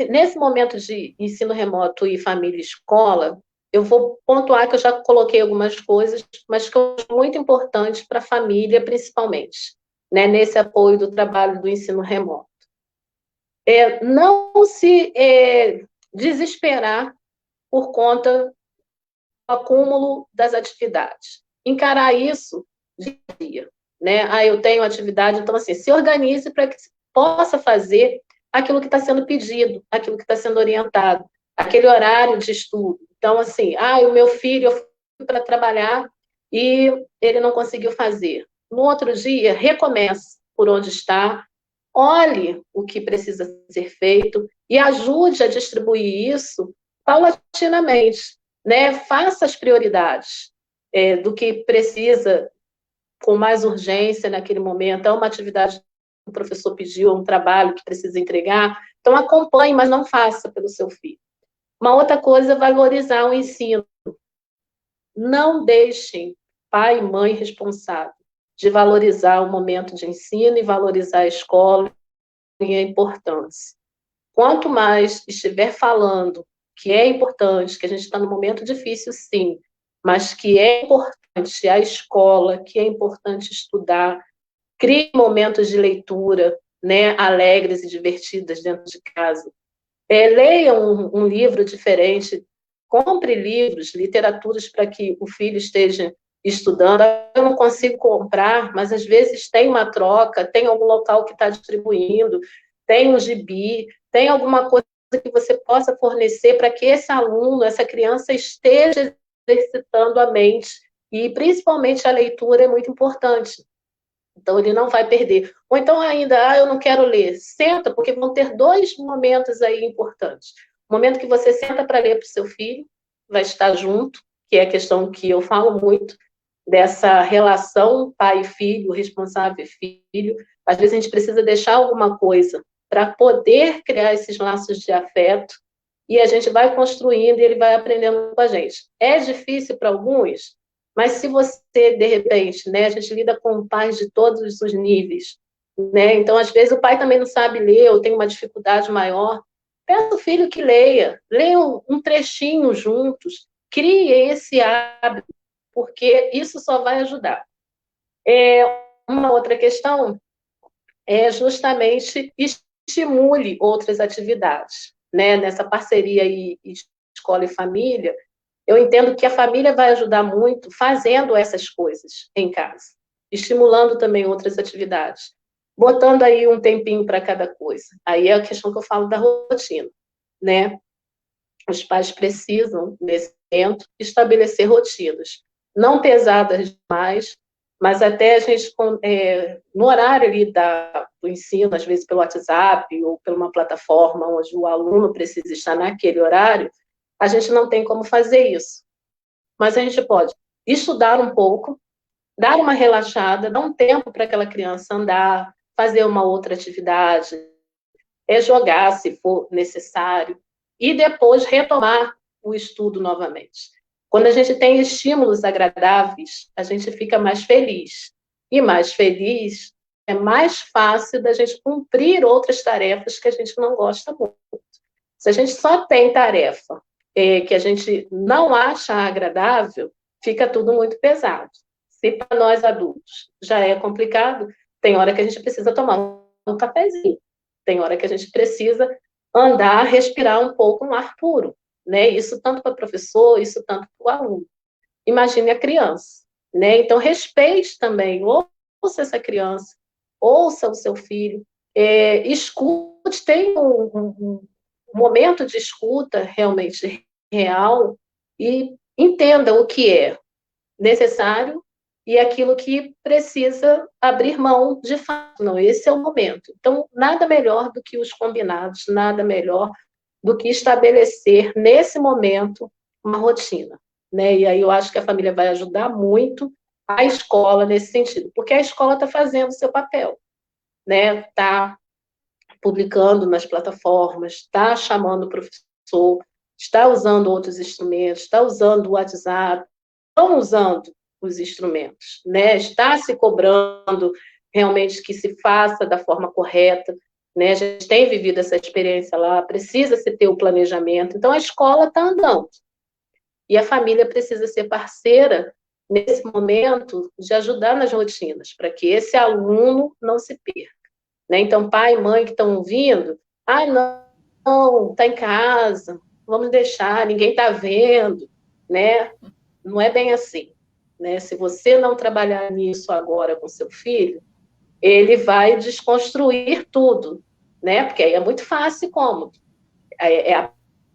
nesse momento de ensino remoto e família-escola, eu vou pontuar que eu já coloquei algumas coisas, mas que eu acho muito importante para a família, principalmente, né, nesse apoio do trabalho do ensino remoto. Não se desesperar por conta do acúmulo das atividades. Encarar isso dia a dia, né? Eu tenho atividade, então, assim, se organize para que possa fazer aquilo que está sendo pedido, aquilo que está sendo orientado, aquele horário de estudo. Então, assim, o meu filho, eu fui para trabalhar e ele não conseguiu fazer. No outro dia, recomece por onde está, olhe o que precisa ser feito e ajude a distribuir isso paulatinamente, né? Faça as prioridades do que precisa com mais urgência naquele momento. É uma atividade que o professor pediu, um trabalho que precisa entregar. Então, acompanhe, mas não faça pelo seu filho. Uma outra coisa é valorizar o ensino. Não deixem pai e mãe responsável de valorizar o momento de ensino e valorizar a escola e a importância. Quanto mais estiver falando que é importante, que a gente está num momento difícil, sim, mas que é importante a escola, que é importante estudar, crie momentos de leitura, né, alegres e divertidas dentro de casa. Leia um livro diferente, compre livros, literaturas para que o filho esteja estudando. Eu não consigo comprar, mas às vezes tem uma troca, tem algum local que está distribuindo, tem um gibi, tem alguma coisa que você possa fornecer para que esse aluno, essa criança esteja exercitando a mente E, principalmente, a leitura é muito importante. Então, ele não vai perder. Ou então, ainda, eu não quero ler. Senta, porque vão ter 2 momentos aí importantes. O momento que você senta para ler para o seu filho, vai estar junto, que é a questão que eu falo muito, dessa relação pai e filho, responsável e filho. Às vezes, a gente precisa deixar alguma coisa para poder criar esses laços de afeto, e a gente vai construindo e ele vai aprendendo com a gente. É difícil para alguns, mas se você, de repente, né, a gente lida com pais de todos os níveis, né? Então, às vezes, o pai também não sabe ler ou tem uma dificuldade maior. Peça o filho que leiam um trechinho juntos, crie esse hábito, porque isso só vai ajudar. Uma outra questão é justamente estimule outras atividades, né? Nessa parceria aí, escola e família, eu entendo que a família vai ajudar muito fazendo essas coisas em casa, estimulando também outras atividades, botando aí um tempinho para cada coisa. Aí é a questão que eu falo da rotina, né? Os pais precisam, nesse momento, estabelecer rotinas, não pesadas demais, mas até a gente, no horário ali do ensino, às vezes pelo WhatsApp ou por uma plataforma onde o aluno precisa estar naquele horário, a gente não tem como fazer isso. Mas a gente pode estudar um pouco, dar uma relaxada, dar um tempo para aquela criança andar, fazer uma outra atividade, jogar se for necessário, e depois retomar o estudo novamente. Quando a gente tem estímulos agradáveis, a gente fica mais feliz. E mais feliz é mais fácil da gente cumprir outras tarefas que a gente não gosta muito. Se a gente só tem tarefa que a gente não acha agradável, fica tudo muito pesado. Se para nós adultos já é complicado, tem hora que a gente precisa tomar um cafezinho, tem hora que a gente precisa andar, respirar um pouco um ar puro, né? Isso tanto para o professor, isso tanto para o aluno. Imagine a criança, né? Então, respeite também, ouça essa criança, ouça o seu filho, escute, tenha um momento de escuta realmente real e entenda o que é necessário e aquilo que precisa abrir mão de fato. Não, esse é o momento. Então, nada melhor do que os combinados, nada melhor do que estabelecer nesse momento uma rotina, né? E aí eu acho que a família vai ajudar muito a escola nesse sentido, porque a escola está fazendo o seu papel, né? Está publicando nas plataformas, está chamando o professor, está usando outros instrumentos, está usando o WhatsApp, estão usando os instrumentos, né? Está se cobrando realmente que se faça da forma correta, né? A gente tem vivido essa experiência lá, precisa se ter o planejamento, então a escola está andando. E a família precisa ser parceira nesse momento de ajudar nas rotinas, para que esse aluno não se perca. Né? Então, pai e mãe que estão ouvindo, não, está em casa, vamos deixar, ninguém está vendo, né? Não é bem assim, né? Se você não trabalhar nisso agora com seu filho, ele vai desconstruir tudo, né? Porque aí é muito fácil e cômodo. A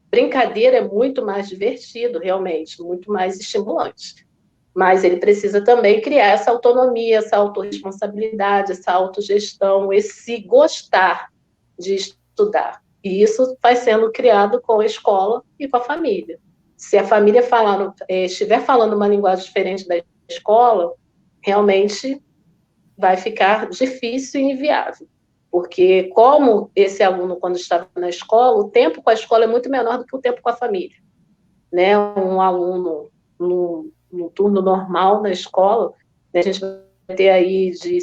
brincadeira é muito mais divertido, realmente, muito mais estimulante. Mas ele precisa também criar essa autonomia, essa autorresponsabilidade, essa autogestão, esse gostar de estudar. E isso vai sendo criado com a escola e com a família. Se a família estiver falando uma linguagem diferente da escola, realmente vai ficar difícil e inviável. Porque como esse aluno, quando estava na escola, o tempo com a escola é muito menor do que o tempo com a família. Né? Um aluno no turno normal na escola, né, a gente vai ter aí de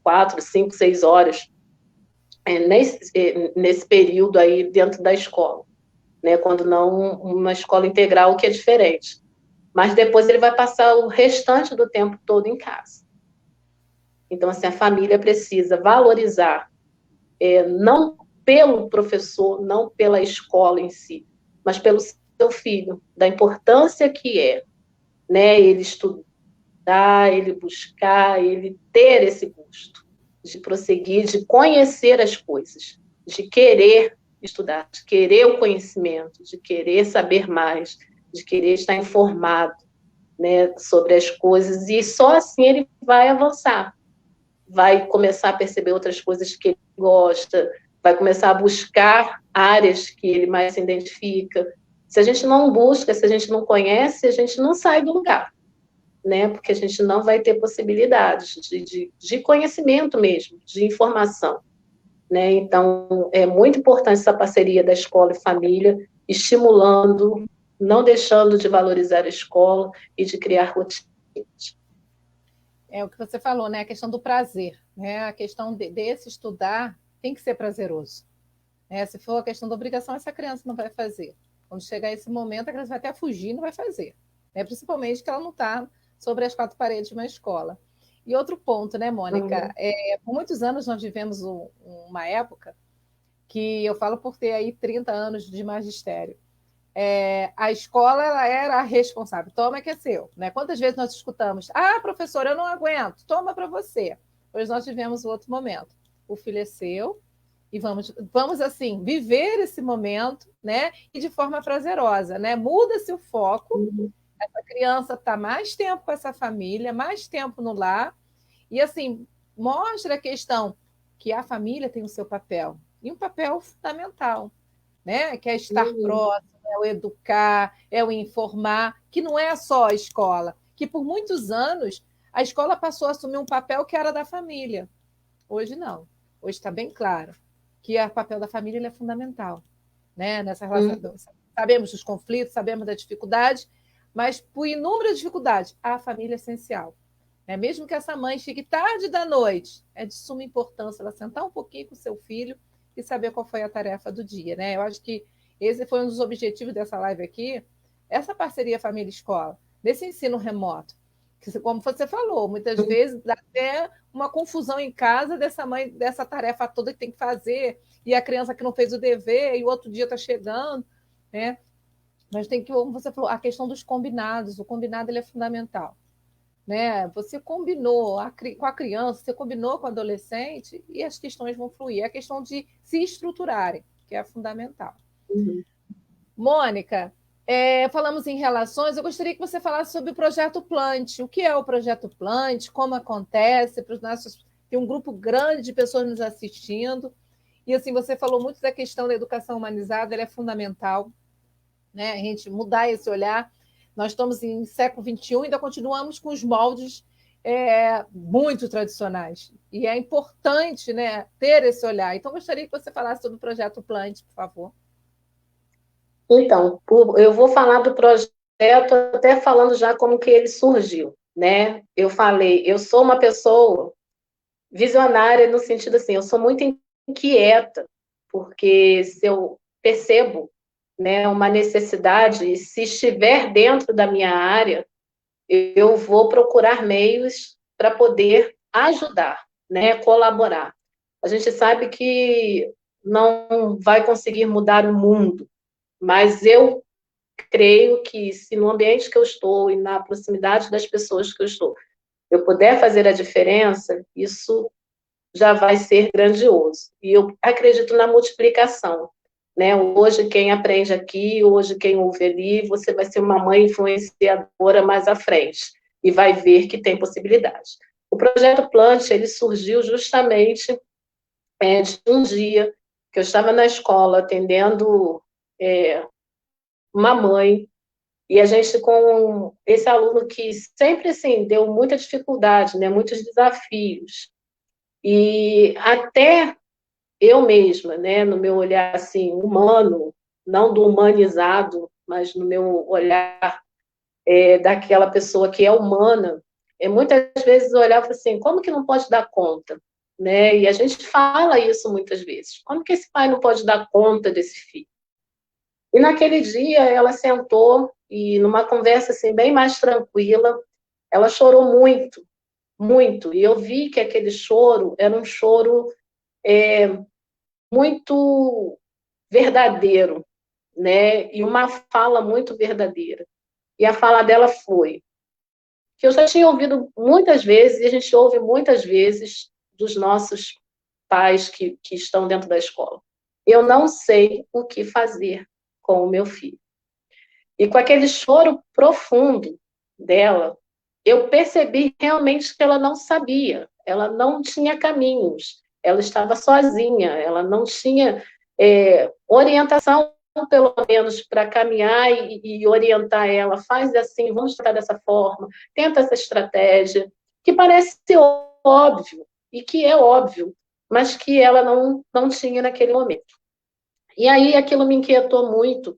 4, 5, 6 horas nesse período aí dentro da escola, né, quando não uma escola integral, que é diferente. Mas depois ele vai passar o restante do tempo todo em casa. Então, assim, a família precisa valorizar, não pelo professor, não pela escola em si, mas pelo seu filho, da importância que é, né, ele estudar, ele buscar, ele ter esse gosto de prosseguir, de conhecer as coisas, de querer estudar, de querer o conhecimento, de querer saber mais, de querer estar informado, né, sobre as coisas, e só assim ele vai avançar, vai começar a perceber outras coisas que ele gosta, vai começar a buscar áreas que ele mais se identifica. Se a gente não busca, se a gente não conhece, a gente não sai do lugar, né? Porque a gente não vai ter possibilidades de conhecimento mesmo, de informação, né? Então, é muito importante essa parceria da escola e família, estimulando, não deixando de valorizar a escola e de criar rotinas. É o que você falou, né? A questão do prazer, né? A questão desse estudar tem que ser prazeroso. Né? Se for a questão da obrigação, essa criança não vai fazer. Quando chegar esse momento, a criança vai até fugir e não vai fazer. Né? Principalmente que ela não está sobre as quatro paredes de uma escola. E outro ponto, né, Mônica? Por muitos anos nós vivemos uma época que eu falo por ter aí 30 anos de magistério. A escola ela era a responsável. Toma que é seu. Né? Quantas vezes nós escutamos? Ah, professora, eu não aguento. Toma para você. Pois nós tivemos outro momento. O filho é seu e vamos assim, viver esse momento, né? E de forma prazerosa, né? Muda-se o foco. Essa criança está mais tempo com essa família, mais tempo no lar. E assim, mostra a questão que a família tem o seu papel. E um papel fundamental, né? Que é estar próximo, é o educar, é o informar, que não é só a escola, que por muitos anos a escola passou a assumir um papel que era da família. Hoje não. Hoje está bem claro que o papel da família é fundamental, né? Nessa relação. Sabemos dos conflitos, sabemos da dificuldade, mas por inúmeras dificuldades, a família é essencial. Né? Mesmo que essa mãe chegue tarde da noite, é de suma importância ela sentar um pouquinho com o seu filho e saber qual foi a tarefa do dia, né? Eu acho que esse foi um dos objetivos dessa live aqui, essa parceria família-escola, desse ensino remoto. Que, como você falou, muitas vezes dá até uma confusão em casa dessa mãe, dessa tarefa toda que tem que fazer, e a criança que não fez o dever, e o outro dia está chegando, né? Mas tem que, como você falou, a questão dos combinados, o combinado ele é fundamental. Né? Você combinou com a criança, você combinou com o adolescente e as questões vão fluir. É a questão de se estruturarem, que é fundamental. Mônica, falamos em relações, eu gostaria que você falasse sobre o Projeto Plant. O que é o Projeto Plant, como acontece, para os nossos... Tem um grupo grande de pessoas nos assistindo, e assim, você falou muito da questão da educação humanizada, ela é fundamental, né? A gente mudar esse olhar. Nós estamos em século XXI e ainda continuamos com os moldes muito tradicionais. E é importante, né, ter esse olhar. Então, gostaria que você falasse sobre o Projeto Plant, por favor. Então, eu vou falar do projeto até falando já como que ele surgiu, né? Eu falei, eu sou uma pessoa visionária no sentido assim, eu sou muito inquieta, porque se eu percebo, né, uma necessidade, e se estiver dentro da minha área, eu vou procurar meios para poder ajudar, né, colaborar. A gente sabe que não vai conseguir mudar o mundo, mas eu creio que se no ambiente que eu estou e na proximidade das pessoas que eu estou, eu puder fazer a diferença, isso já vai ser grandioso. E eu acredito na multiplicação. Né? Hoje, quem aprende aqui, hoje, quem ouve ali, você vai ser uma mãe influenciadora mais à frente e vai ver que tem possibilidade. O projeto Plant, ele surgiu justamente de um dia que eu estava na escola atendendo uma mãe, e a gente com esse aluno que sempre, assim, deu muita dificuldade, né? Muitos desafios. E até eu mesma, né, no meu olhar assim humano, não do humanizado, mas no meu olhar daquela pessoa que é humana, muitas vezes eu olhava assim, como que não pode dar conta? Né? E a gente fala isso muitas vezes. Como que esse pai não pode dar conta desse filho? E naquele dia ela sentou e numa conversa assim bem mais tranquila, ela chorou muito, muito. E eu vi que aquele choro era um choro muito verdadeiro, né? E uma fala muito verdadeira. E a fala dela foi que eu já tinha ouvido muitas vezes, e a gente ouve muitas vezes dos nossos pais que estão dentro da escola. Eu não sei o que fazer com o meu filho. E com aquele choro profundo, dela, eu percebi realmente que ela não sabia, ela não tinha caminhos, ela estava sozinha, ela não tinha orientação, pelo menos, para caminhar e orientar ela, faz assim, vamos tratar dessa forma, tenta essa estratégia, que parece óbvio, e que é óbvio, mas que ela não tinha naquele momento. E aí aquilo me inquietou muito,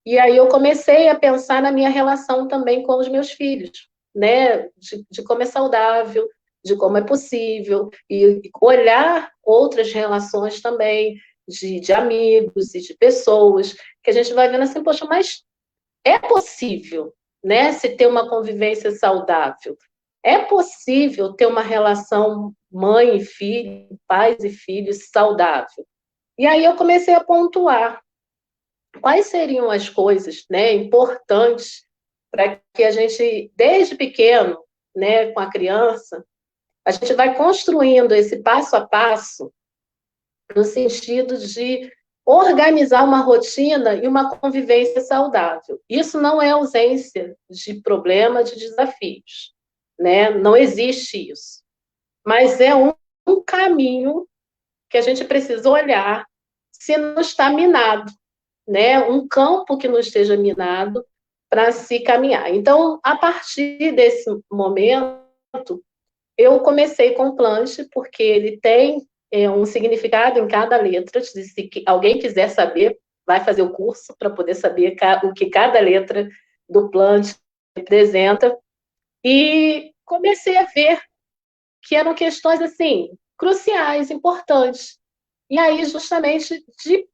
e aí eu comecei a pensar na minha relação também com os meus filhos, né? De como é saudável, de como é possível, e olhar outras relações também, de amigos e de pessoas, que a gente vai vendo assim, poxa, mas é possível, né? Se ter uma convivência saudável. É possível ter uma relação mãe e filho, pais e filhos saudável. E aí eu comecei a pontuar quais seriam as coisas, né, importantes para que a gente, desde pequeno, né, com a criança, a gente vai construindo esse passo a passo no sentido de organizar uma rotina e uma convivência saudável. Isso não é ausência de problema, de desafios, né? Não existe isso. Mas é um caminho que a gente precisa olhar se não está minado, né? Um campo que não esteja minado para se caminhar. Então, a partir desse momento, eu comecei com o planche, porque ele tem um significado em cada letra. Se alguém quiser saber, vai fazer o curso para poder saber o que cada letra do planche representa. E comecei a ver que eram questões assim cruciais, importantes. E aí, justamente, de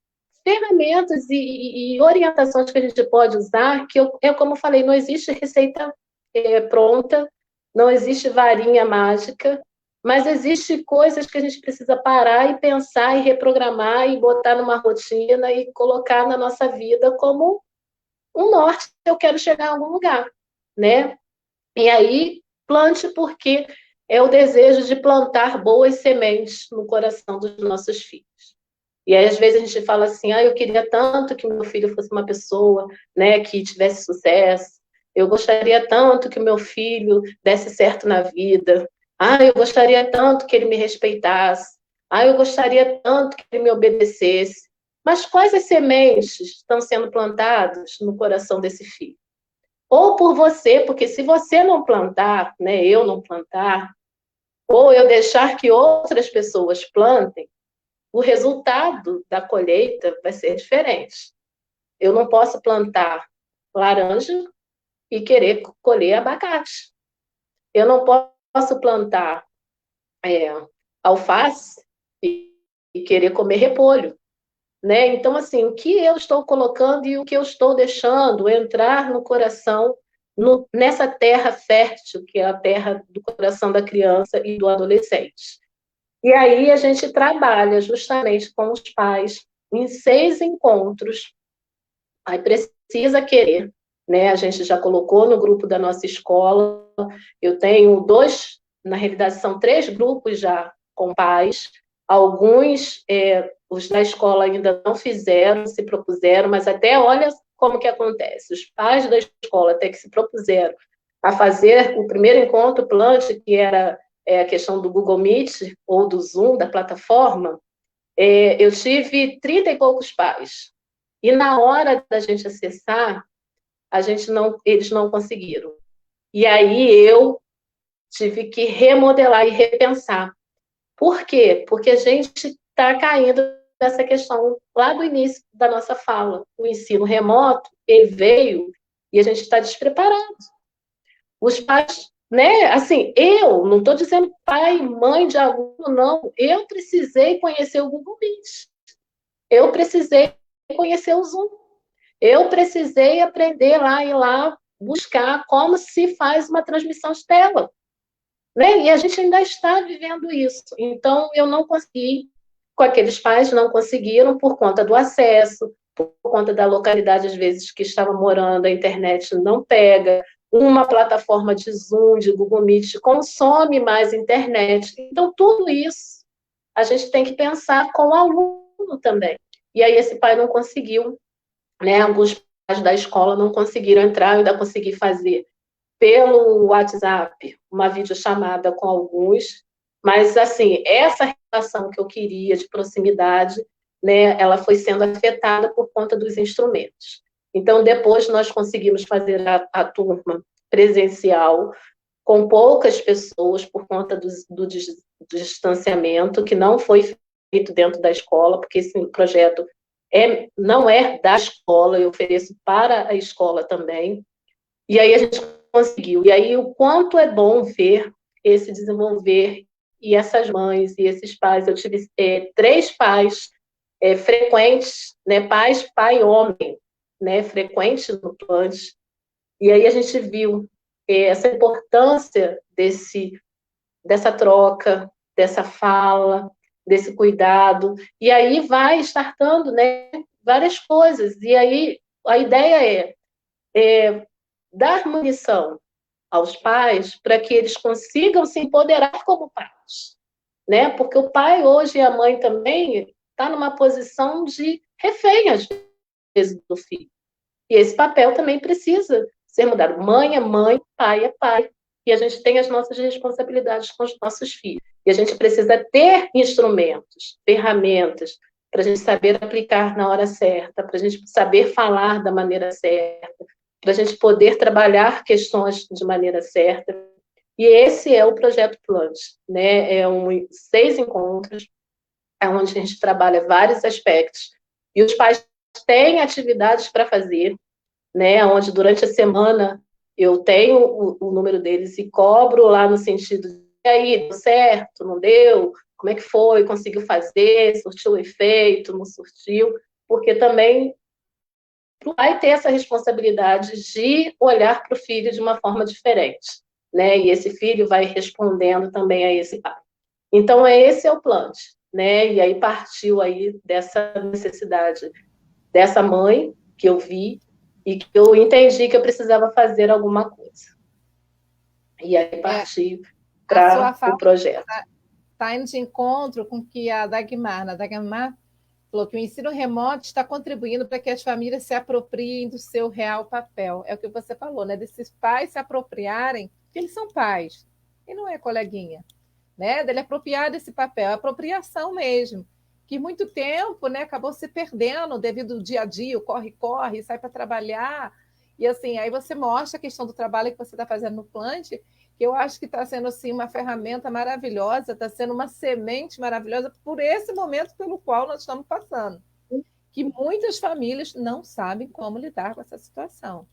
ferramentas e orientações que a gente pode usar, que como eu falei, não existe receita pronta, não existe varinha mágica, mas existe coisas que a gente precisa parar e pensar e reprogramar e botar numa rotina e colocar na nossa vida como um norte, eu quero chegar a algum lugar, né? E aí, plante porque é o desejo de plantar boas sementes no coração dos nossos filhos. E aí, às vezes, a gente fala assim, eu queria tanto que meu filho fosse uma pessoa, né, que tivesse sucesso. Eu gostaria tanto que meu filho desse certo na vida. Eu gostaria tanto que ele me respeitasse. Eu gostaria tanto que ele me obedecesse. Mas quais as sementes estão sendo plantadas no coração desse filho? Ou por você, porque se você não plantar, né, eu não plantar, ou eu deixar que outras pessoas plantem, o resultado da colheita vai ser diferente. Eu não posso plantar laranja e querer colher abacate. Eu não posso plantar alface e querer comer repolho. Né? Então, assim, o que eu estou colocando e o que eu estou deixando entrar no coração, nessa terra fértil, que é a terra do coração da criança e do adolescente. E aí a gente trabalha justamente com os pais em 6 encontros. Aí precisa querer, né? A gente já colocou no grupo da nossa escola. Eu tenho 2, na realidade são 3 grupos já com pais. Alguns, os da escola ainda não fizeram, se propuseram, mas até olha como que acontece. Os pais da escola até que se propuseram a fazer o primeiro encontro Plant, que era a questão do Google Meet ou do Zoom, da plataforma, eu tive 30 e poucos pais. E na hora da gente acessar, eles não conseguiram. E aí eu tive que remodelar e repensar. Por quê? Porque a gente está caindo nessa questão lá do início da nossa fala. O ensino remoto, ele veio e a gente está despreparado. Os pais, né? Assim, eu não estou dizendo pai, mãe de aluno, não. Eu precisei conhecer o Google Meet. Eu precisei conhecer o Zoom. Eu precisei aprender lá e lá buscar como se faz uma transmissão de tela. Né? E a gente ainda está vivendo isso. Então, eu não consegui, com aqueles pais, não conseguiram por conta do acesso, por conta da localidade, às vezes, que estava morando, a internet não pega, uma plataforma de Zoom, de Google Meet, consome mais internet. Então, tudo isso a gente tem que pensar com o aluno também. E aí esse pai não conseguiu, né? Alguns pais da escola não conseguiram entrar, eu ainda consegui fazer pelo WhatsApp, uma videochamada com alguns, mas, assim, essa relação que eu queria de proximidade, né, ela foi sendo afetada por conta dos instrumentos. Então, depois nós conseguimos fazer a turma presencial, com poucas pessoas, por conta do distanciamento, que não foi feito dentro da escola, porque esse projeto não é da escola, eu ofereço para a escola também. E aí a gente conseguiu. E aí o quanto é bom ver esse desenvolver e essas mães e esses pais. Eu tive 3 pais frequentes, né, pai e homem, né, frequentes no Plant. E aí a gente viu essa importância dessa troca, dessa fala, desse cuidado. E aí vai startando, né, várias coisas. E aí a ideia é dar munição aos pais para que eles consigam se empoderar como pais, né? Porque o pai hoje e a mãe também está numa posição de refém, às vezes, do filho. E esse papel também precisa ser mudado. Mãe é mãe, pai é pai. E a gente tem as nossas responsabilidades com os nossos filhos. E a gente precisa ter instrumentos, ferramentas, para a gente saber aplicar na hora certa, para a gente saber falar da maneira certa, para a gente poder trabalhar questões de maneira certa. E esse é o Projeto Plant, né? 6 encontros, onde a gente trabalha vários aspectos. E os pais têm atividades para fazer, né? Onde durante a semana eu tenho o número deles e cobro lá no sentido de, e aí, deu certo, não deu? Como é que foi? Conseguiu fazer? Surtiu o efeito? Não surtiu? Porque também vai ter essa responsabilidade de olhar para o filho de uma forma diferente, né? E esse filho vai respondendo também a esse pai. Então, esse é o plano, né? E aí partiu aí dessa necessidade dessa mãe que eu vi e que eu entendi que eu precisava fazer alguma coisa. E aí parti para o projeto. Está indo de encontro com que a Dagmar, falou que o ensino remoto está contribuindo para que as famílias se apropriem do seu real papel. É o que você falou, né? Desses pais se apropriarem, porque eles são pais, e não é coleguinha, né? Dele apropriar desse papel, apropriação mesmo, que muito tempo, né, acabou se perdendo devido ao dia a dia, o corre-corre, sai para trabalhar, e assim, aí você mostra a questão do trabalho que você está fazendo no Plant, que eu acho que está sendo assim, uma ferramenta maravilhosa, está sendo uma semente maravilhosa por esse momento pelo qual nós estamos passando. Que muitas famílias não sabem como lidar com essa situação.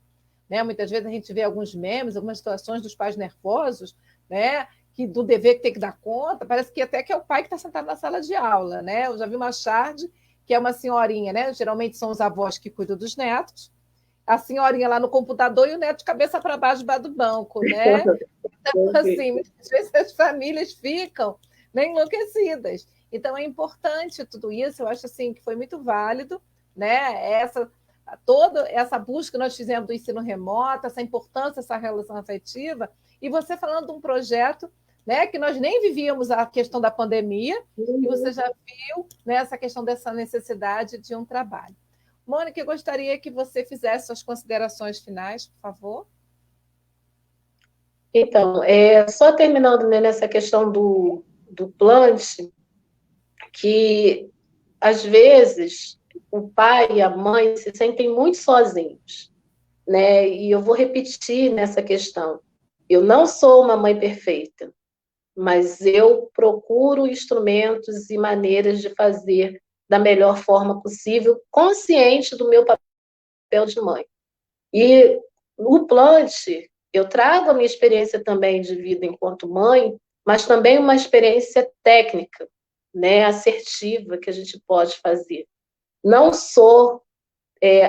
Né? Muitas vezes a gente vê alguns memes, algumas situações dos pais nervosos, né? Que do dever que tem que dar conta, parece que até que é o pai que está sentado na sala de aula. Né? Eu já vi uma charge, que é uma senhorinha, né? Geralmente são os avós que cuidam dos netos, a senhorinha lá no computador e o neto de cabeça para baixo debaixo do banco, né? Então, assim, muitas vezes as famílias ficam, né, enlouquecidas. Então, é importante tudo isso, eu acho assim que foi muito válido, né? Toda essa busca que nós fizemos do ensino remoto, essa importância, essa relação afetiva, e você falando de um projeto, né, que nós nem vivíamos a questão da pandemia, e você já viu, né, essa questão dessa necessidade de um trabalho. Mônica, eu gostaria que você fizesse suas considerações finais, por favor. Então, só terminando, né, nessa questão do plant, que às vezes o pai e a mãe se sentem muito sozinhos, né? E eu vou repetir nessa questão. Eu não sou uma mãe perfeita, mas eu procuro instrumentos e maneiras de fazer da melhor forma possível, consciente do meu papel de mãe. E no Plant, eu trago a minha experiência também de vida enquanto mãe, mas também uma experiência técnica, né, assertiva, que a gente pode fazer. Não sou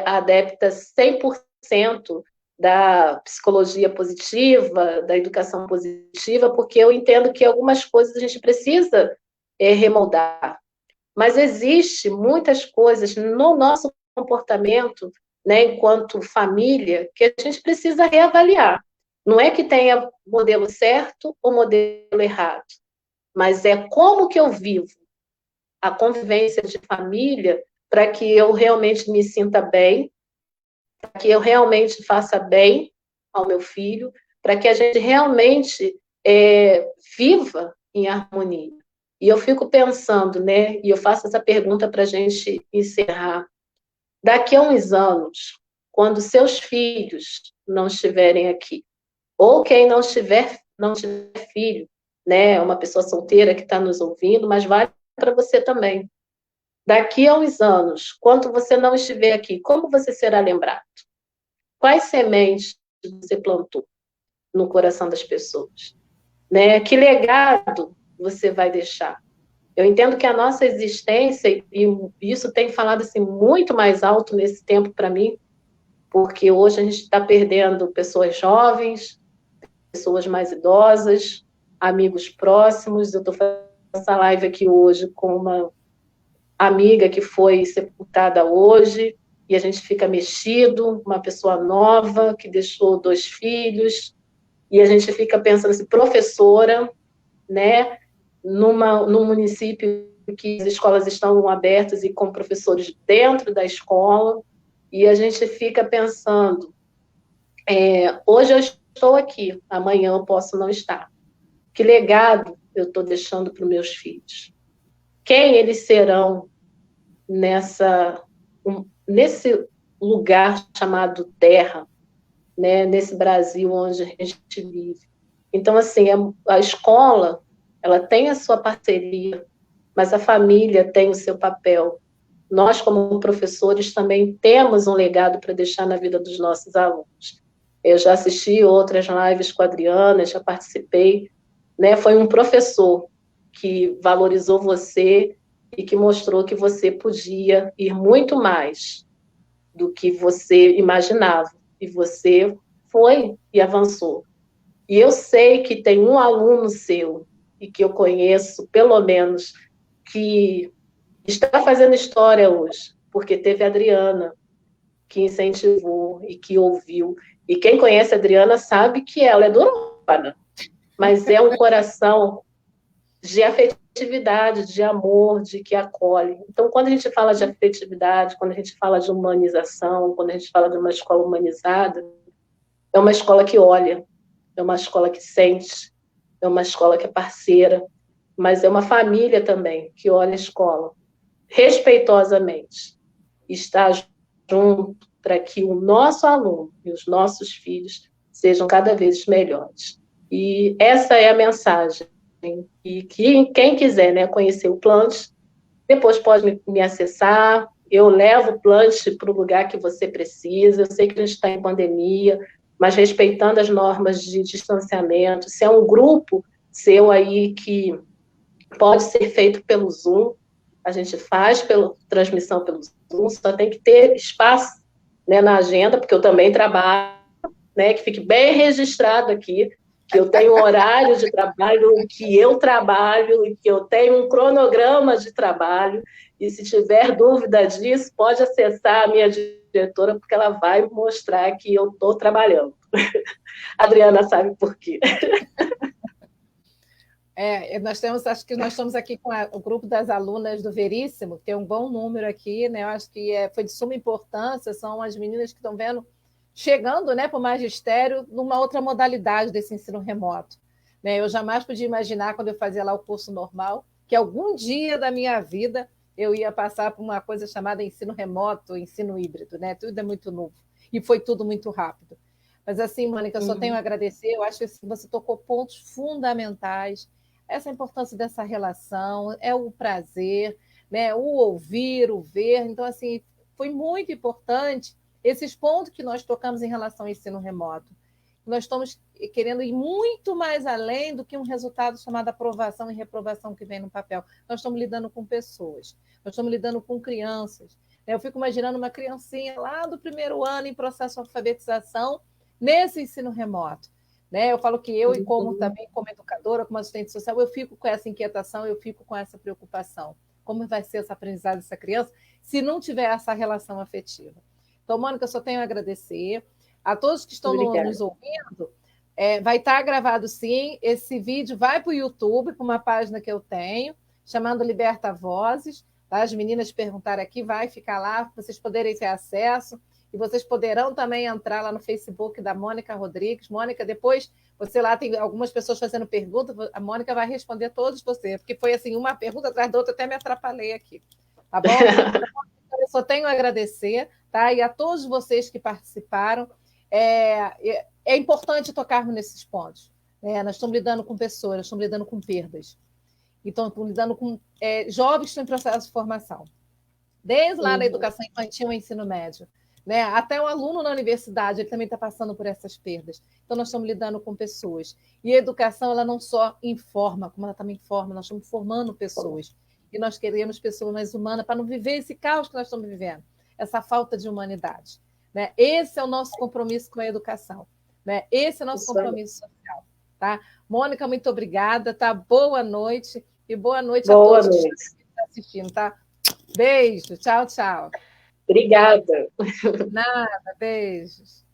adepta 100% da psicologia positiva, da educação positiva, porque eu entendo que algumas coisas a gente precisa remoldar. Mas existe muitas coisas no nosso comportamento, né, enquanto família, que a gente precisa reavaliar. Não é que tenha modelo certo ou modelo errado, mas é como que eu vivo a convivência de família para que eu realmente me sinta bem, para que eu realmente faça bem ao meu filho, para que a gente realmente viva em harmonia. E eu fico pensando, né, e eu faço essa pergunta para a gente encerrar. Daqui a uns anos, quando seus filhos não estiverem aqui, ou quem não tiver filho, né, uma pessoa solteira que está nos ouvindo, mas vale para você também. Daqui a uns anos, quando você não estiver aqui, como você será lembrado? Quais sementes você plantou no coração das pessoas? Né? Que legado você vai deixar? Eu entendo que a nossa existência, e isso tem falado assim, muito mais alto nesse tempo para mim, porque hoje a gente está perdendo pessoas jovens, pessoas mais idosas, amigos próximos. Eu estou fazendo essa live aqui hoje com uma amiga que foi sepultada hoje, e a gente fica mexido, uma pessoa nova que deixou 2 filhos, e a gente fica pensando assim, professora, né, num município que as escolas estão abertas e com professores dentro da escola, e a gente fica pensando, hoje eu estou aqui, amanhã eu posso não estar. Que legado eu estou deixando para os meus filhos? Quem eles serão nesse lugar chamado Terra, né? Nesse Brasil onde a gente vive? Então, assim, a escola, ela tem a sua parceria, mas a família tem o seu papel. Nós, como professores, também temos um legado para deixar na vida dos nossos alunos. Eu já assisti outras lives com a Adriana, já participei, né? Foi um professor que valorizou você e que mostrou que você podia ir muito mais do que você imaginava. E você foi e avançou. E eu sei que tem um aluno seu, e que eu conheço, pelo menos, que está fazendo história hoje, porque teve a Adriana, que incentivou e que ouviu. E quem conhece a Adriana sabe que ela é durona, mas é um coração de afetividade, de amor, de que acolhe. Então, quando a gente fala de afetividade, quando a gente fala de humanização, quando a gente fala de uma escola humanizada, é uma escola que olha, é uma escola que sente, é uma escola que é parceira, mas é uma família também que olha a escola respeitosamente, está junto para que o nosso aluno e os nossos filhos sejam cada vez melhores. E essa é a mensagem. E que quem quiser, né, conhecer o Plant, depois pode me acessar. Eu levo o Plant para o lugar que você precisa. Eu sei que a gente está em pandemia, mas respeitando as normas de distanciamento. Se é um grupo seu aí que pode ser feito pelo Zoom, a gente faz pela transmissão pelo Zoom, só tem que ter espaço, né, na agenda, porque eu também trabalho, né, que fique bem registrado aqui, que eu tenho um horário de trabalho, que eu trabalho, e que eu tenho um cronograma de trabalho, e se tiver dúvida disso, pode acessar a minha diretora, porque ela vai mostrar que eu estou trabalhando. A Adriana sabe por quê. Acho que nós estamos aqui com o grupo das alunas do Veríssimo, que tem um bom número aqui, né? Eu acho que foi de suma importância, são as meninas que estão vendo, chegando, né, para o magistério numa outra modalidade desse ensino remoto. Né? Eu jamais podia imaginar, quando eu fazia lá o curso normal, que algum dia da minha vida eu ia passar por uma coisa chamada ensino remoto, ensino híbrido, né? Tudo é muito novo. E foi tudo muito rápido. Mas assim, Mônica, eu só tenho a agradecer, eu acho que você tocou pontos fundamentais, essa importância dessa relação, é o prazer, né? O ouvir, o ver. Então, assim, foi muito importante esses pontos que nós tocamos em relação ao ensino remoto. Nós estamos querendo ir muito mais além do que um resultado chamado aprovação e reprovação que vem no papel. Nós estamos lidando com pessoas, nós estamos lidando com crianças. Eu fico imaginando uma criancinha lá do primeiro ano em processo de alfabetização nesse ensino remoto. Né? Eu falo que eu, e também como educadora, como assistente social, eu fico com essa inquietação, eu fico com essa preocupação. Como vai ser essa aprendizagem dessa criança se não tiver essa relação afetiva? Então, Mônica, eu só tenho a agradecer. A todos que estão nos ouvindo, vai estar gravado sim, esse vídeo vai para o YouTube, para uma página que eu tenho, chamando Liberta Vozes. Tá? As meninas perguntaram aqui, vai ficar lá, para vocês poderem ter acesso. e vocês poderão também entrar lá no Facebook da Mônica Rodrigues. Mônica, depois, você lá tem algumas pessoas fazendo perguntas, a Mônica vai responder todos você, porque foi assim, uma pergunta atrás da outra, até me atrapalhei aqui, tá bom? Então, eu só tenho a agradecer, tá? E a todos vocês que participaram. É importante tocarmos nesses pontos. Nós estamos lidando com pessoas, nós estamos lidando com perdas. Então, estamos lidando com jovens que estão em processo de formação. Desde lá na educação infantil e ensino médio. Né? Até um aluno na universidade, ele também está passando por essas perdas. Então, nós estamos lidando com pessoas. E a educação, ela não só informa, como ela também forma, nós estamos formando pessoas. E nós queremos pessoas mais humanas para não viver esse caos que nós estamos vivendo, essa falta de humanidade. Né? Esse é o nosso compromisso com a educação. Né? Esse é o nosso compromisso social. Tá? Mônica, muito obrigada. Tá? Boa noite. E boa noite a todos que estão assistindo. Tá? Beijo. Tchau, tchau. Obrigada. Nada, beijos.